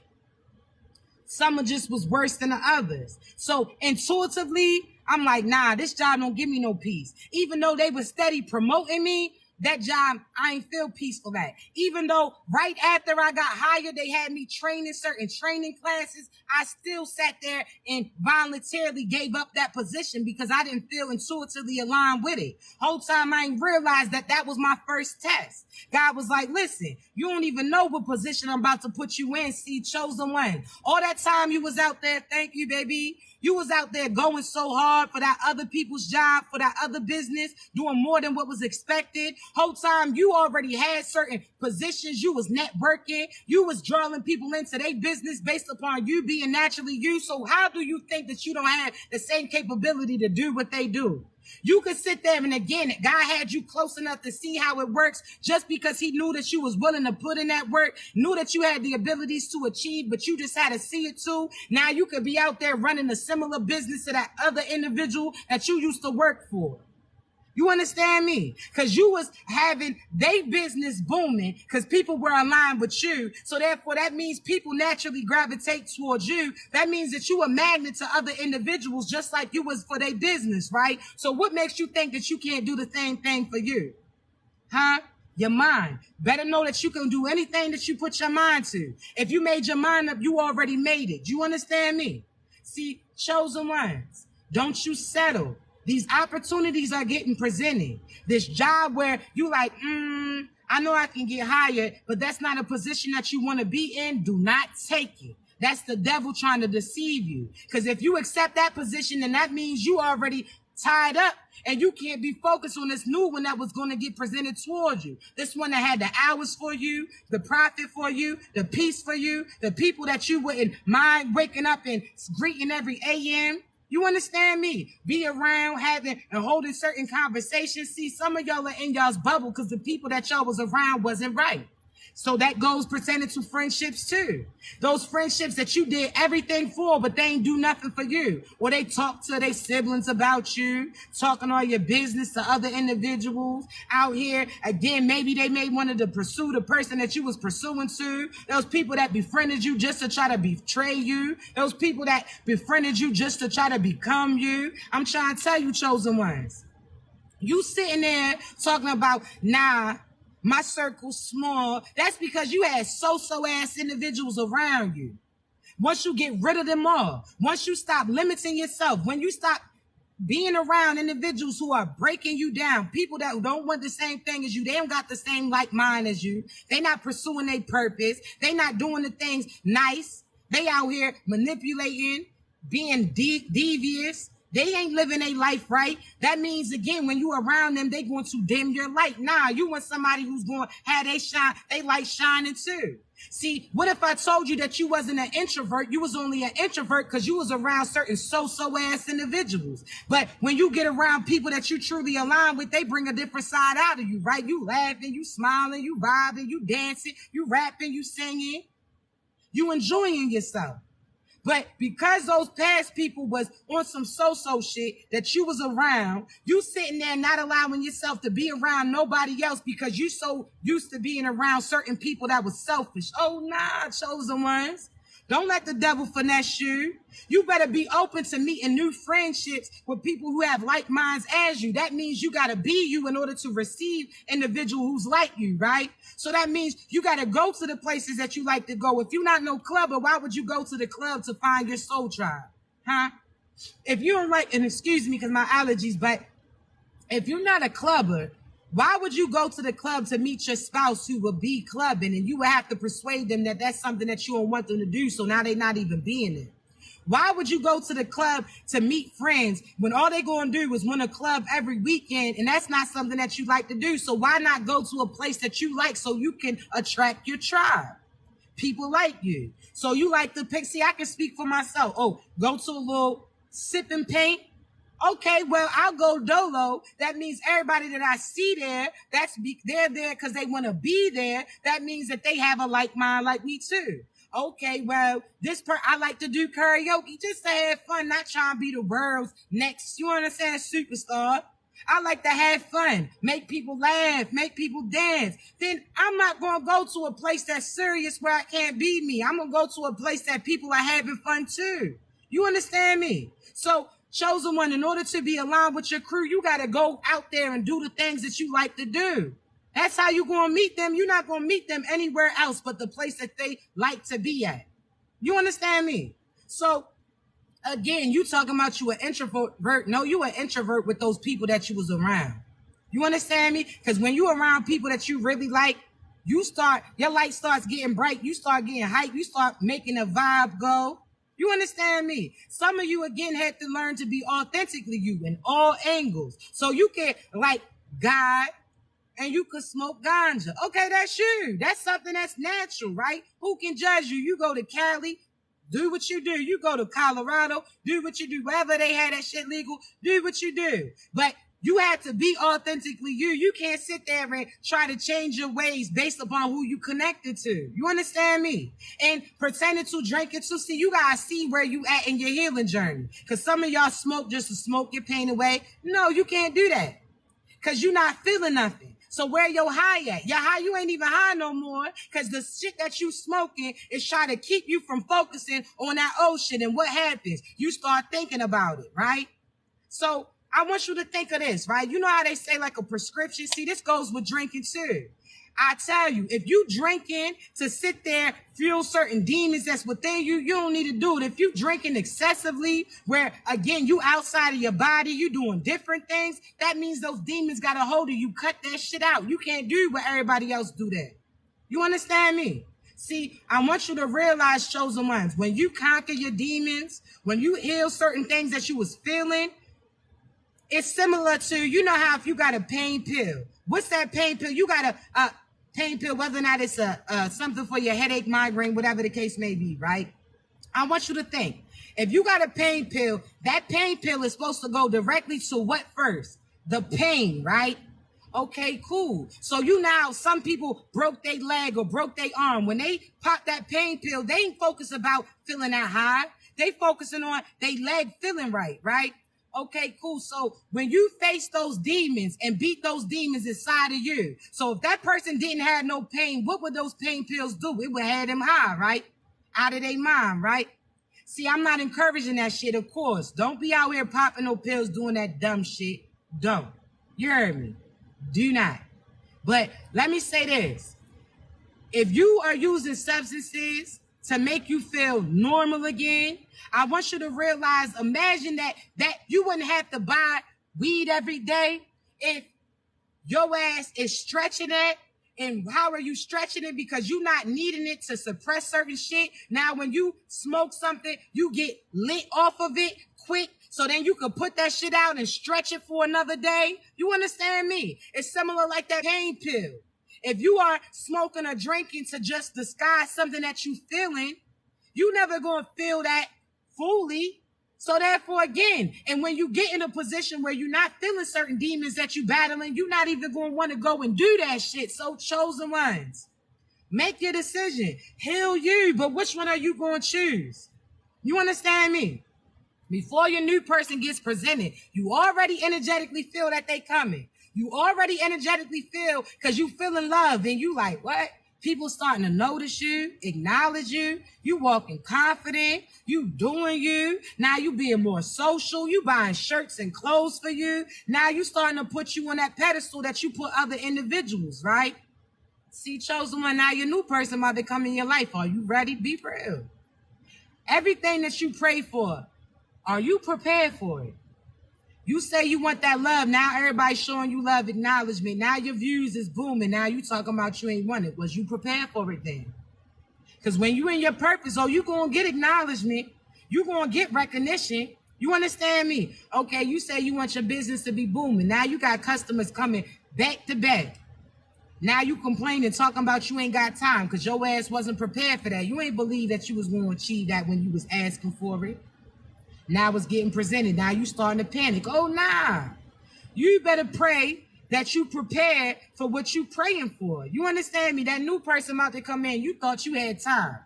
Some just was worse than the others. So intuitively, I'm like, nah, this job don't give me no peace. Even though they were steady promoting me, that job, I ain't feel peaceful at. Even though right after I got hired, they had me training certain training classes, I still sat there and voluntarily gave up that position because I didn't feel intuitively aligned with it. Whole time I ain't realized that that was my first test. God was like, listen, you don't even know what position I'm about to put you in. See, chosen one. All that time you was out there, thank you, baby. You was out there going so hard for that other people's job, for that other business, doing more than what was expected. Whole time you already had certain positions. You was networking. You was drawing people into their business based upon you being naturally you. So how do you think that you don't have the same capability to do what they do? You could sit there and again, God had you close enough to see how it works just because he knew that you was willing to put in that work, knew that you had the abilities to achieve, but you just had to see it too. Now you could be out there running a similar business to that other individual that you used to work for. You understand me? Because you was having their business booming because people were aligned with you. So therefore, that means people naturally gravitate towards you. That means that you a magnet to other individuals just like you was for their business, right? So what makes you think that you can't do the same thing for you? Huh? Your mind. Better know that you can do anything that you put your mind to. If you made your mind up, you already made it. You understand me? See, chosen ones, don't you settle. These opportunities are getting presented. This job where you like, I know I can get hired, but that's not a position that you want to be in. Do not take it. That's the devil trying to deceive you. Because if you accept that position, then that means you already tied up and you can't be focused on this new one that was going to get presented towards you. This one that had the hours for you, the profit for you, the peace for you, the people that you wouldn't mind waking up and greeting every AM. You understand me? Be around, having and holding certain conversations. See, some of y'all are in y'all's bubble because the people that y'all was around wasn't right. So that goes pertaining to friendships too. Those friendships that you did everything for, but they ain't do nothing for you. Or they talk to their siblings about you, talking all your business to other individuals out here. Again, maybe they may wanted to pursue the person that you was pursuing to. Those people that befriended you just to try to betray you. Those people that befriended you just to try to become you. I'm trying to tell you, chosen ones. You sitting there talking about, nah, my circle's small. That's because you had so-so ass individuals around you. Once you get rid of them all, once you stop limiting yourself, when you stop being around individuals who are breaking you down, people that don't want the same thing as you, they don't got the same like mind as you, they not pursuing their purpose, they not doing the things nice, they out here manipulating, being devious. They ain't living their life right. That means, again, when you around them, they going to dim your light. Nah, you want somebody who's going to have they light shining too. See, what if I told you that you wasn't an introvert? You was only an introvert because you was around certain so-so ass individuals. But when you get around people that you truly align with, they bring a different side out of you, right? You laughing, you smiling, you vibing, you dancing, you rapping, you singing, you enjoying yourself. But because those past people was on some so-so shit that you was around, you sitting there not allowing yourself to be around nobody else because you so used to being around certain people that was selfish. Oh, nah, chosen ones. Don't let the devil finesse you. You better be open to meeting new friendships with people who have like minds as you. That means you got to be you in order to receive individual who's like you, right? So that means you got to go to the places that you like to go. If you're not no clubber, why would you go to the club to find your soul tribe? Huh? If you don't like, and excuse me because my allergies, but if you're not a clubber, why would you go to the club to meet your spouse who will be clubbing and you would have to persuade them that that's something that you don't want them to do, so now they're not even being there? Why would you go to the club to meet friends when all they going to do is win a club every weekend and that's not something that you like to do? So why not go to a place that you like so you can attract your tribe? People like you. So you like to pick, see, I can speak for myself. Oh, go to a little sip and paint. Okay, well, I'll go dolo. That means everybody that I see there, they're there because they want to be there. That means that they have a like mind like me too. Okay, well, I like to do karaoke just to have fun, not trying to be the world's next, you understand, superstar. I like to have fun, make people laugh, make people dance. Then I'm not going to go to a place that's serious where I can't be me. I'm going to go to a place that people are having fun too. You understand me? So, chosen one, in order to be aligned with your crew, you got to go out there and do the things that you like to do. That's how you're going to meet them. You're not going to meet them anywhere else but the place that they like to be at. You understand me? So, again, you talking about you an introvert. No, you an introvert with those people that you was around. You understand me? Because when you around people that you really like, your light starts getting bright. You start getting hype. You start making a vibe go. You understand me? Some of you, again, had to learn to be authentically you in all angles. So you can like God and you could smoke ganja. Okay, that's you. That's something that's natural, right? Who can judge you? You go to Cali, do what you do. You go to Colorado, do what you do. Wherever they had that shit legal, do what you do. But you have to be authentically you. You can't sit there and try to change your ways based upon who you connected to. You understand me? And pretending to drink it to see, you gotta see where you at in your healing journey. Cause some of y'all smoke just to smoke your pain away. No, you can't do that. Cause you're not feeling nothing. So where your high at? Your high, you ain't even high no more. Cause the shit that you smoking is trying to keep you from focusing on that old shit. And what happens? You start thinking about it, right? So I want you to think of this, right? You know how they say like a prescription? See, this goes with drinking too. I tell you, if you drinking to sit there, fuel certain demons that's within you, you don't need to do it. If you drinking excessively, where again, you outside of your body, you doing different things, that means those demons got a hold of you. Cut that shit out. You can't do what everybody else do that. You understand me? See, I want you to realize, chosen ones, when you conquer your demons, when you heal certain things that you was feeling, it's similar to, you know how if you got a pain pill, what's that pain pill? You got a pain pill, whether or not it's something for your headache, migraine, whatever the case may be, right? I want you to think, if you got a pain pill, that pain pill is supposed to go directly to what first? The pain, right? Okay, cool. So some people broke their leg or broke their arm. When they pop that pain pill, they ain't focused about feeling that high. They focusing on their leg feeling right? Okay, cool. So when you face those demons and beat those demons inside of you, so if that person didn't have no pain, what would those pain pills do? It would have them high, right? Out of their mind, right? See, I'm not encouraging that shit, of course. Don't be out here popping no pills doing that dumb shit. Don't. You heard me. Do not. But let me say this. If you are using substances to make you feel normal again, I want you to realize, imagine that you wouldn't have to buy weed every day if your ass is stretching it. And how are you stretching it? Because you're not needing it to suppress certain shit. Now, when you smoke something, you get lit off of it quick. So then you can put that shit out and stretch it for another day. You understand me? It's similar like that pain pill. If you are smoking or drinking to just disguise something that you feeling, you never going to feel that fully. So therefore, again, and when you get in a position where you're not feeling certain demons that you battling, you're not even going to want to go and do that shit. So chosen ones, make your decision. Heal you, but which one are you going to choose? You understand me? Before your new person gets presented, you already energetically feel that they coming. You already energetically feel because you feeling love and you like, what? People starting to notice you, acknowledge you. You walking confident. You doing you. Now you being more social. You buying shirts and clothes for you. Now you starting to put you on that pedestal that you put other individuals, right? See, chosen one, now your new person about to come in your life. Are you ready? Be real. Everything that you pray for, are you prepared for it? You say you want that love. Now everybody's showing you love, acknowledgement. Now your views is booming. Now you talking about you ain't want it. Was you prepared for it then? Because when you in your purpose, you going to get acknowledgement. You going to get recognition. You understand me? Okay, you say you want your business to be booming. Now you got customers coming back to back. Now you complaining, talking about you ain't got time because your ass wasn't prepared for that. You ain't believe that you was going to achieve that when you was asking for it. Now it's getting presented. Now you starting to panic. Oh, nah. You better pray that you prepared for what you praying for. You understand me? That new person about to come in, you thought you had time.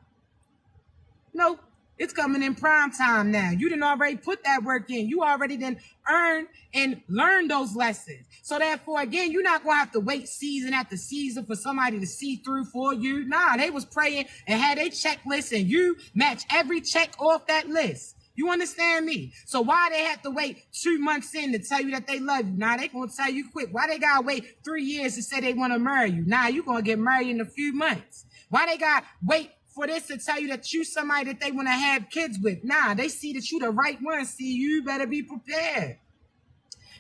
Nope. It's coming in prime time now. You didn't already put that work in. You already done earn and learn those lessons. So therefore, again, you're not going to have to wait season after season for somebody to see through for you. Nah, they was praying and had a checklist and you match every check off that list. You understand me? So why they have to wait 2 months in to tell you that they love you? Nah, they going to tell you quick. Why they got to wait 3 years to say they want to marry you? Nah, you going to get married in a few months. Why they got to wait for this to tell you that you somebody that they want to have kids with? Nah, they see that you the right one. See, you better be prepared.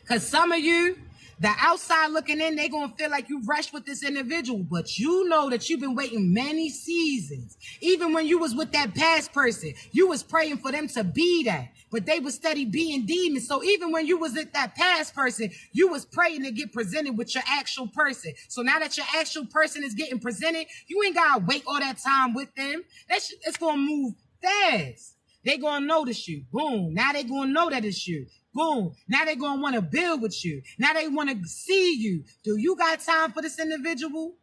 Because some of you, the outside looking in, they going to feel like you rushed with this individual. But you know that you've been waiting many seasons. Even when you was with that past person, you was praying for them to be that. But they was steady being demons. So even when you was with that past person, you was praying to get presented with your actual person. So now that your actual person is getting presented, you ain't got to wait all that time with them. It's going to move fast. They going to notice you. Boom. Now they going to know that it's you. Boom. Now they're going to want to build with you. Now they want to see you. Do you got time for this individual?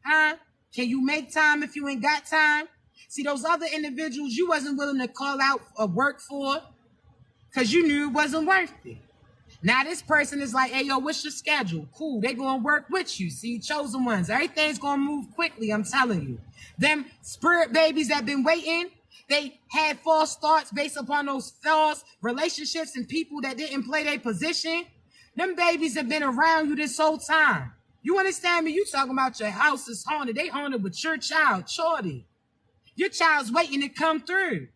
Huh? Can you make time if you ain't got time? See, those other individuals you wasn't willing to call out or work for because you knew it wasn't worth it. Now this person is like, hey, yo, what's your schedule? Cool. They're going to work with you. See, chosen ones. Everything's going to move quickly, I'm telling you. Them spirit babies that been waiting, they had false starts based upon those false relationships and people that didn't play their position. Them babies have been around you this whole time. You understand me? You talking about your house is haunted. They haunted with your child, shorty. Your child's waiting to come through.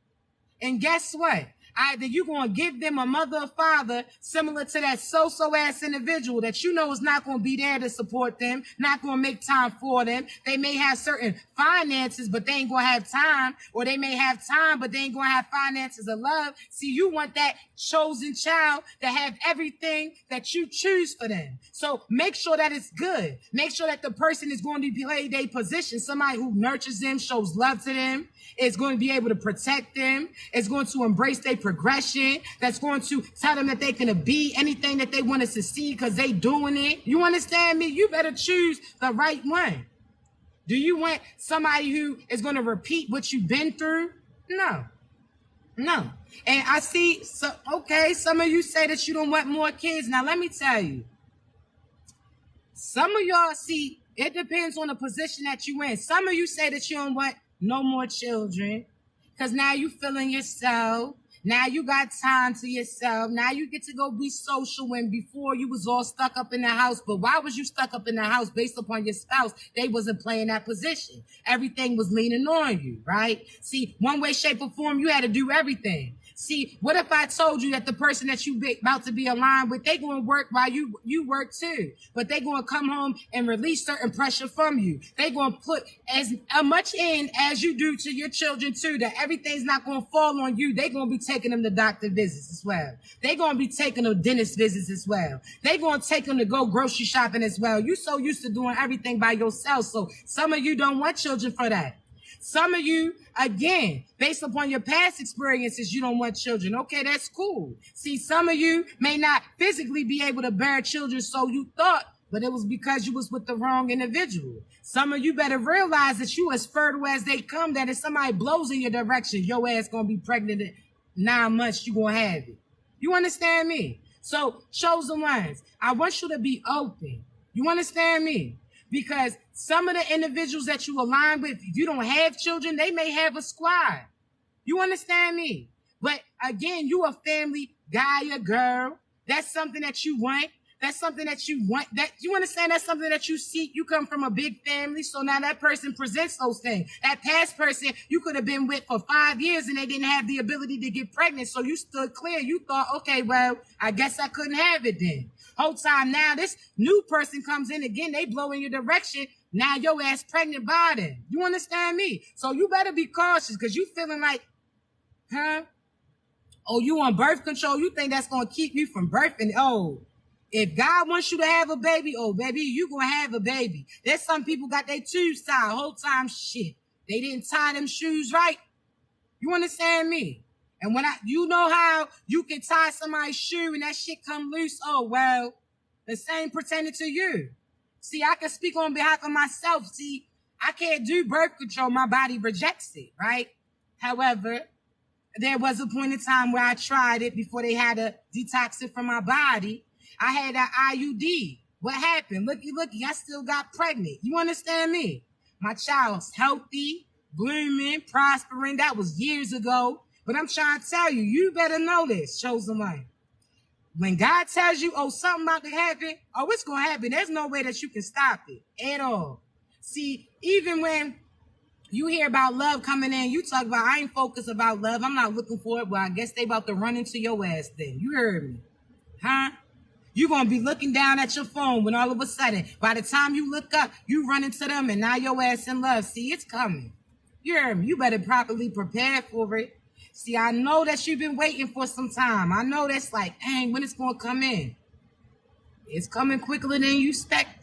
And guess what? Either you're going to give them a mother or father similar to that so-so ass individual that you know is not going to be there to support them, not going to make time for them. They may have certain finances, but they ain't going to have time. Or they may have time, but they ain't going to have finances or love. See, you want that chosen child to have everything that you choose for them. So make sure that it's good. Make sure that the person is going to play their position. Somebody who nurtures them, shows love to them, is going to be able to protect them, is going to embrace their progression, that's going to tell them that they can be anything that they want to succeed because they doing it. You understand me? You better choose the right one. Do you want somebody who is going to repeat what you've been through? No. And I see, okay, some of you say that you don't want more kids. Now, let me tell you. Some of y'all, see, it depends on the position that you in. Some of you say that you don't want no more children because now you feeling yourself. Now you got time to yourself. Now you get to go be social when before you was all stuck up in the house. But why was you stuck up in the house based upon your spouse? They wasn't playing that position. Everything was leaning on you, right? See, one way, shape, or form, you had to do everything. See, what if I told you that the person that you about to be aligned with, they going to work while you work too, but they going to come home and release certain pressure from you. They going to put as much in as you do to your children too, that everything's not going to fall on you. They going to be taking them to doctor visits as well. They going to be taking them dentist visits as well. They going to take them to go grocery shopping as well. You so used to doing everything by yourself. So some of you don't want children for that. Some of you, again, based upon your past experiences, you don't want children. Okay, that's cool. See, some of you may not physically be able to bear children, so you thought, but it was because you was with the wrong individual. Some of you better realize that you as fertile as they come, that if somebody blows in your direction, your ass gonna be pregnant in 9 months, you gonna have it. You understand me? So, chosen ones, I want you to be open. You understand me? Because some of the individuals that you align with, if you don't have children, they may have a squad. You understand me? But again, you a family guy or girl. That's something that you want. That's something that you want. That you understand? That's something that you seek. You come from a big family, so now that person presents those things. That past person you could have been with for 5 years and they didn't have the ability to get pregnant, so you stood clear. You thought, okay, well, I guess I couldn't have it then. Whole time now, this new person comes in again. They blow in your direction. Now your ass pregnant by them. You understand me? So you better be cautious because you feeling like, huh? Oh, you on birth control? You think that's gonna keep you from birthing? Oh. If God wants you to have a baby, oh, baby, you gonna have a baby. There's some people got their tubes tied whole time. Shit, they didn't tie them shoes right. You understand me? And when you know how you can tie somebody's shoe and that shit come loose? Oh, well, the same pertaining to you. See, I can speak on behalf of myself. See, I can't do birth control. My body rejects it, right? However, there was a point in time where I tried it before they had to detox it from my body. I had that IUD. What happened? Looky, I still got pregnant. You understand me? My child's healthy, blooming, prospering. That was years ago. But I'm trying to tell you, you better know this, chosen one. When God tells you, oh, something about to happen, oh, it's going to happen. There's no way that you can stop it at all. See, even when you hear about love coming in, you talk about, I ain't focused about love. I'm not looking for it. Well, I guess they about to run into your ass then. You heard me. Huh? You're going to be looking down at your phone when all of a sudden, by the time you look up, you run into them and now your ass in love. See, it's coming. You heard me. You better properly prepare for it. See, I know that you've been waiting for some time. I know that's like, dang, when it's going to come in. It's coming quicker than you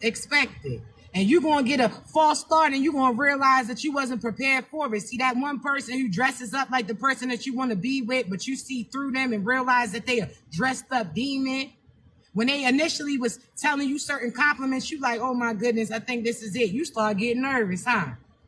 expected. And you're going to get a false start and you're going to realize that you wasn't prepared for it. See, that one person who dresses up like the person that you want to be with, but you see through them and realize that they a dressed up demon. When they initially was telling you certain compliments, you like, oh my goodness, I think this is it. You start getting nervous, huh?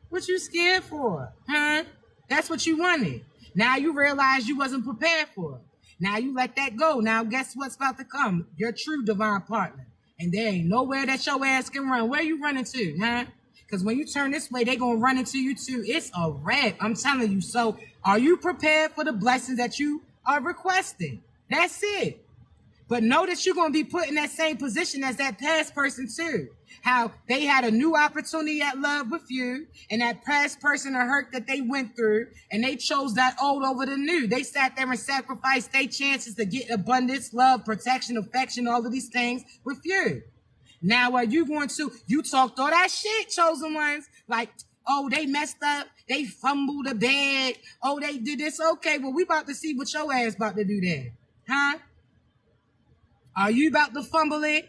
What you scared for? Huh? That's what you wanted. Now you realize you wasn't prepared for it. Now you let that go. Now guess what's about to come? Your true divine partner. And there ain't nowhere that your ass can run. Where you running to, huh? Because when you turn this way, they going to run into you too. It's a wrap. I'm telling you. So are you prepared for the blessings that you are requesting? That's it. But know that you're going to be put in that same position as that past person too. How they had a new opportunity at love with you, and that past person or hurt that they went through, and they chose that old over the new. They sat there and sacrificed their chances to get abundance, love, protection, affection, all of these things with you. Now are you going to, you talked all that shit, chosen ones, like, oh, they messed up, they fumbled the bag, oh, they did this. Okay, well, we about to see what your ass about to do then. Huh? Are you about to fumble it?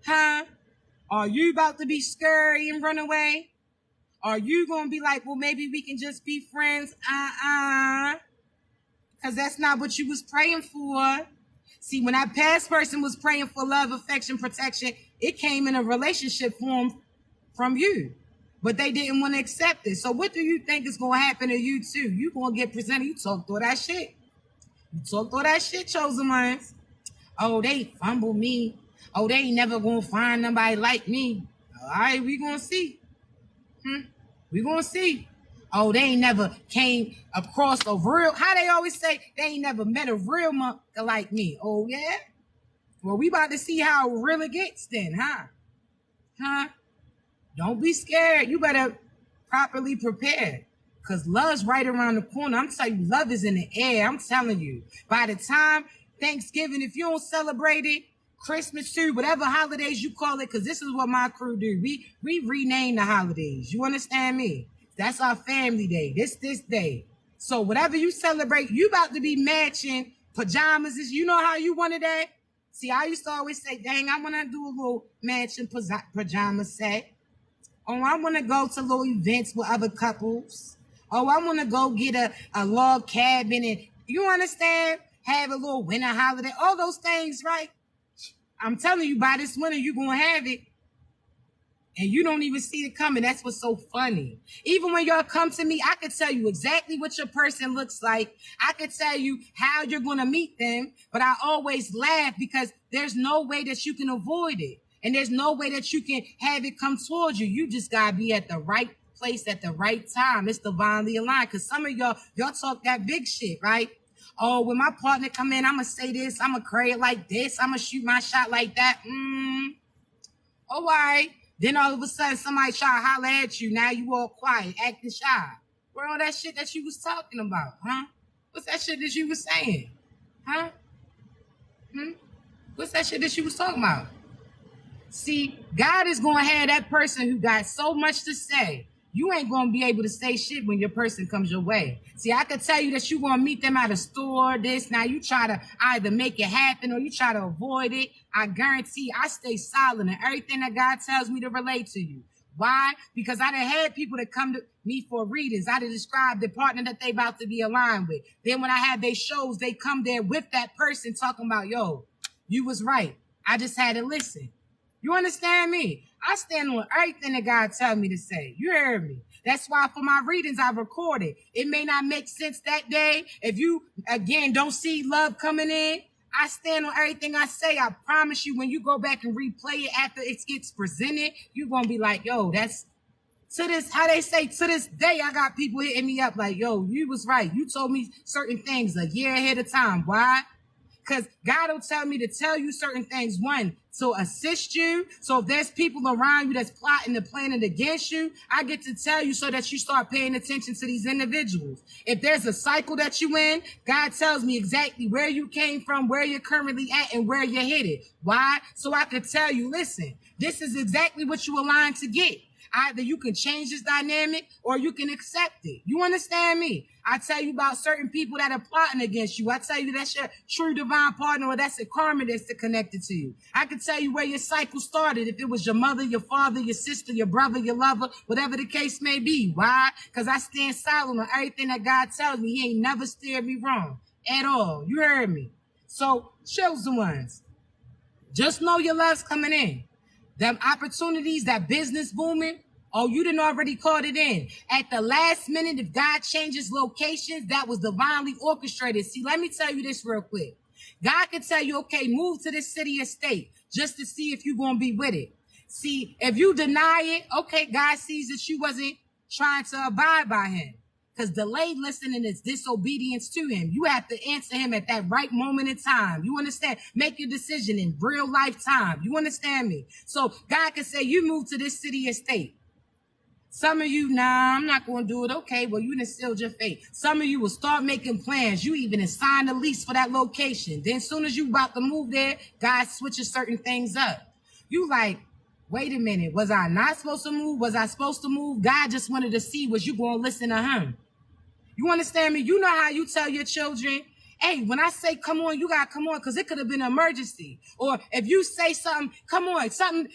Huh? Are you about to be scary and run away? Are you going to be like, well, maybe we can just be friends? Because that's not what you was praying for. See, when that past person was praying for love, affection, protection, it came in a relationship form from you. But they didn't want to accept it. So what do you think is going to happen to you too? You going to get presented. You talked all that shit. You talked all that shit, chosen ones. Oh, they fumble me. Oh, they ain't never gonna find nobody like me. All right, we gonna see. We gonna see. Oh, they ain't never came across a real, how they always say, they ain't never met a real motherfucker like me. Oh, yeah? Well, we about to see how real it gets then, huh? Huh? Don't be scared. You better properly prepare. Because love's right around the corner. I'm telling you, love is in the air. I'm telling you. By the time Thanksgiving, if you don't celebrate it, Christmas too, whatever holidays you call it, because this is what my crew do. We rename the holidays. You understand me? That's our family day. This day. So whatever you celebrate, you about to be matching pajamas. You know how you wanted that? See, I used to always say, dang, I want to do a little matching pajama set. Oh, I want to go to little events with other couples. Oh, I want to go get a log cabin and, you understand? Have a little winter holiday. All those things, right? I'm telling you, by this winter, you're going to have it. And you don't even see it coming. That's what's so funny. Even when y'all come to me, I can tell you exactly what your person looks like. I can tell you how you're going to meet them. But I always laugh because there's no way that you can avoid it. And there's no way that you can have it come towards you. You just got to be at the right place at the right time. It's divinely aligned. Because some of y'all talk that big shit, right? Oh, when my partner come in, I'm going to say this. I'm going to create like this. I'm going to shoot my shot like that. All right. Then all of a sudden, somebody try to holler at you. Now you all quiet, acting shy. Where all that shit that you was talking about, huh? What's that shit that you was saying? Huh? What's that shit that you was talking about? See, God is going to have that person who got so much to say. You ain't going to be able to say shit when your person comes your way. See, I could tell you that you're going to meet them at a store, this. Now, you try to either make it happen or you try to avoid it. I guarantee I stay silent in everything that God tells me to relate to you. Why? Because I done had people that come to me for readings. I done described the partner that they about to be aligned with. Then when I had their shows, they come there with that person talking about, yo, you was right. I just had to listen. You understand me? I stand on everything that God tell me to say. You heard me. That's why for my readings, I record it. It may not make sense that day. If you, again, don't see love coming in, I stand on everything I say. I promise you, when you go back and replay it after it gets presented, you're going to be like, yo, that's, to this, how they say, to this day, I got people hitting me up like, yo, you was right. You told me certain things a year ahead of time. Why? Because God will tell me to tell you certain things. One, to assist you. So if there's people around you that's plotting and planning against you, I get to tell you so that you start paying attention to these individuals. If there's a cycle that you in, God tells me exactly where you came from, where you're currently at, and where you're headed. Why? So I could tell you, listen, this is exactly what you aligned to get. Either you can change this dynamic or you can accept it. You understand me? I tell you about certain people that are plotting against you. I tell you that's your true divine partner, or that's a karma that's connected to you. I can tell you where your cycle started. If it was your mother, your father, your sister, your brother, your lover, whatever the case may be. Why? Because I stand silent on everything that God tells me. He ain't never steered me wrong at all. You heard me. So, chosen ones, just know your love's coming in. Them opportunities, that business booming, oh, you done already caught it in. At the last minute, if God changes locations, that was divinely orchestrated. See, let me tell you this real quick. God can tell you, okay, move to this city or state just to see if you're going to be with it. See, if you deny it, okay, God sees that you wasn't trying to abide by him. Because delayed listening is disobedience to him. You have to answer him at that right moment in time. You understand? Make your decision in real life time. You understand me? So God can say, you move to this city or state. Some of you, nah, I'm not going to do it. Okay, well, you done sealed your fate. Some of you will start making plans. You even signed a lease for that location. Then as soon as you about to move there, God switches certain things up. You like, wait a minute, was I not supposed to move? Was I supposed to move? God just wanted to see, was you going to listen to him? You understand me? You know how you tell your children, hey, when I say come on, you got to come on, because it could have been an emergency. Or if you say something, come on, something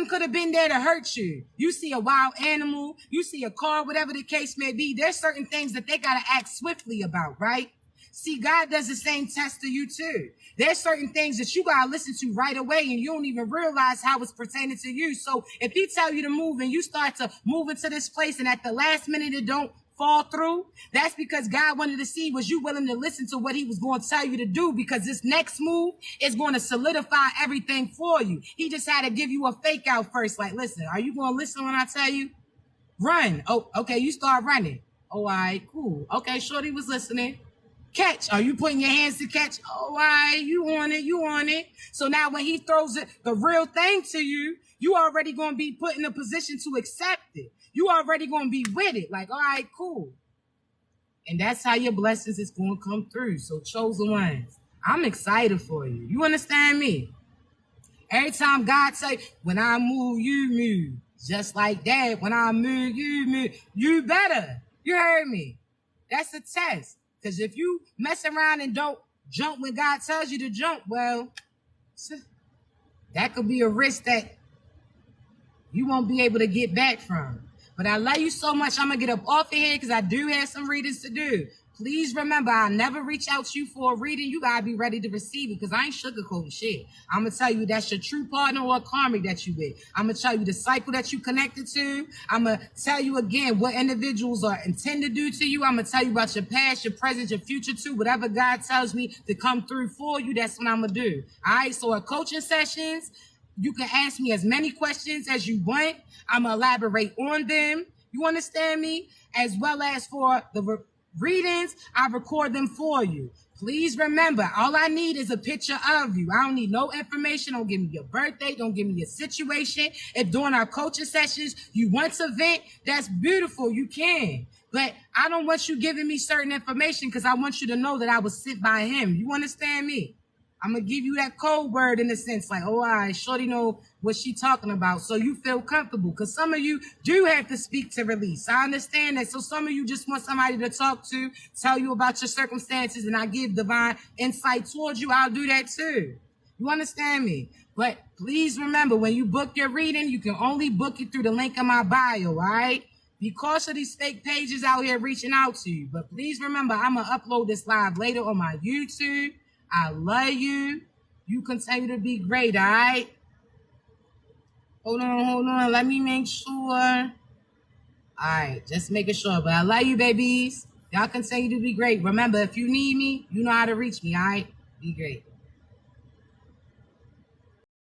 could have been there to hurt you. You see a wild animal, you see a car, whatever the case may be. There's certain things that they got to act swiftly about, right? See, God does the same test to you too. There's certain things that you got to listen to right away, and you don't even realize how it's pertaining to you. So if he tell you to move and you start to move into this place, and at the last minute it don't fall through, that's because God wanted to see, was you willing to listen to what he was going to tell you to do, because this next move is going to solidify everything for you. He just had to give you a fake out first. Like, listen, are you going to listen when I tell you? Run. Oh, okay. You start running. Oh, all right, cool. Okay. Shorty was listening. Catch. Are you putting your hands to catch? Oh, all right. You on it. You on it. So now when he throws it, the real thing to you, you already going to be put in a position to accept it. You already going to be with it. Like, all right, cool. And that's how your blessings is going to come through. So chosen ones, I'm excited for you. You understand me? Every time God say, when I move, you move. Just like that. When I move, you move. You better. You heard me. That's a test. Because if you mess around and don't jump when God tells you to jump, well, that could be a risk that you won't be able to get back from. But I love you so much. I'm going to get up off of here because I do have some readings to do. Please remember, I'll never reach out to you for a reading. You got to be ready to receive it, because I ain't sugarcoating shit. I'm going to tell you that's your true partner or karmic that you with. I'm going to tell you the cycle that you connected to. I'm going to tell you again what individuals are intended to do to you. I'm going to tell you about your past, your present, your future too. Whatever God tells me to come through for you, that's what I'm going to do. All right, so at coaching sessions, you can ask me as many questions as you want. I'm going to elaborate on them. You understand me? As well as for the readings, I record them for you. Please remember, all I need is a picture of you. I don't need no information. Don't give me your birthday. Don't give me your situation. If during our coaching sessions you want to vent, that's beautiful. You can. But I don't want you giving me certain information, because I want you to know that I was sent by him. You understand me? I'm going to give you that code word in a sense, like, oh, all right, shorty know what she talking about, so you feel comfortable. Because some of you do have to speak to release. I understand that. So some of you just want somebody to talk to, tell you about your circumstances, and I give divine insight towards you. I'll do that too. You understand me? But please remember, when you book your reading, you can only book it through the link in my bio, all right? Because of these fake pages out here reaching out to you. But please remember, I'm going to upload this live later on my YouTube. I love you. You continue to be great, all right? Hold on. Let me make sure. All right, just making sure. But I love you, babies. Y'all continue to be great. Remember, if you need me, you know how to reach me, all right? Be great.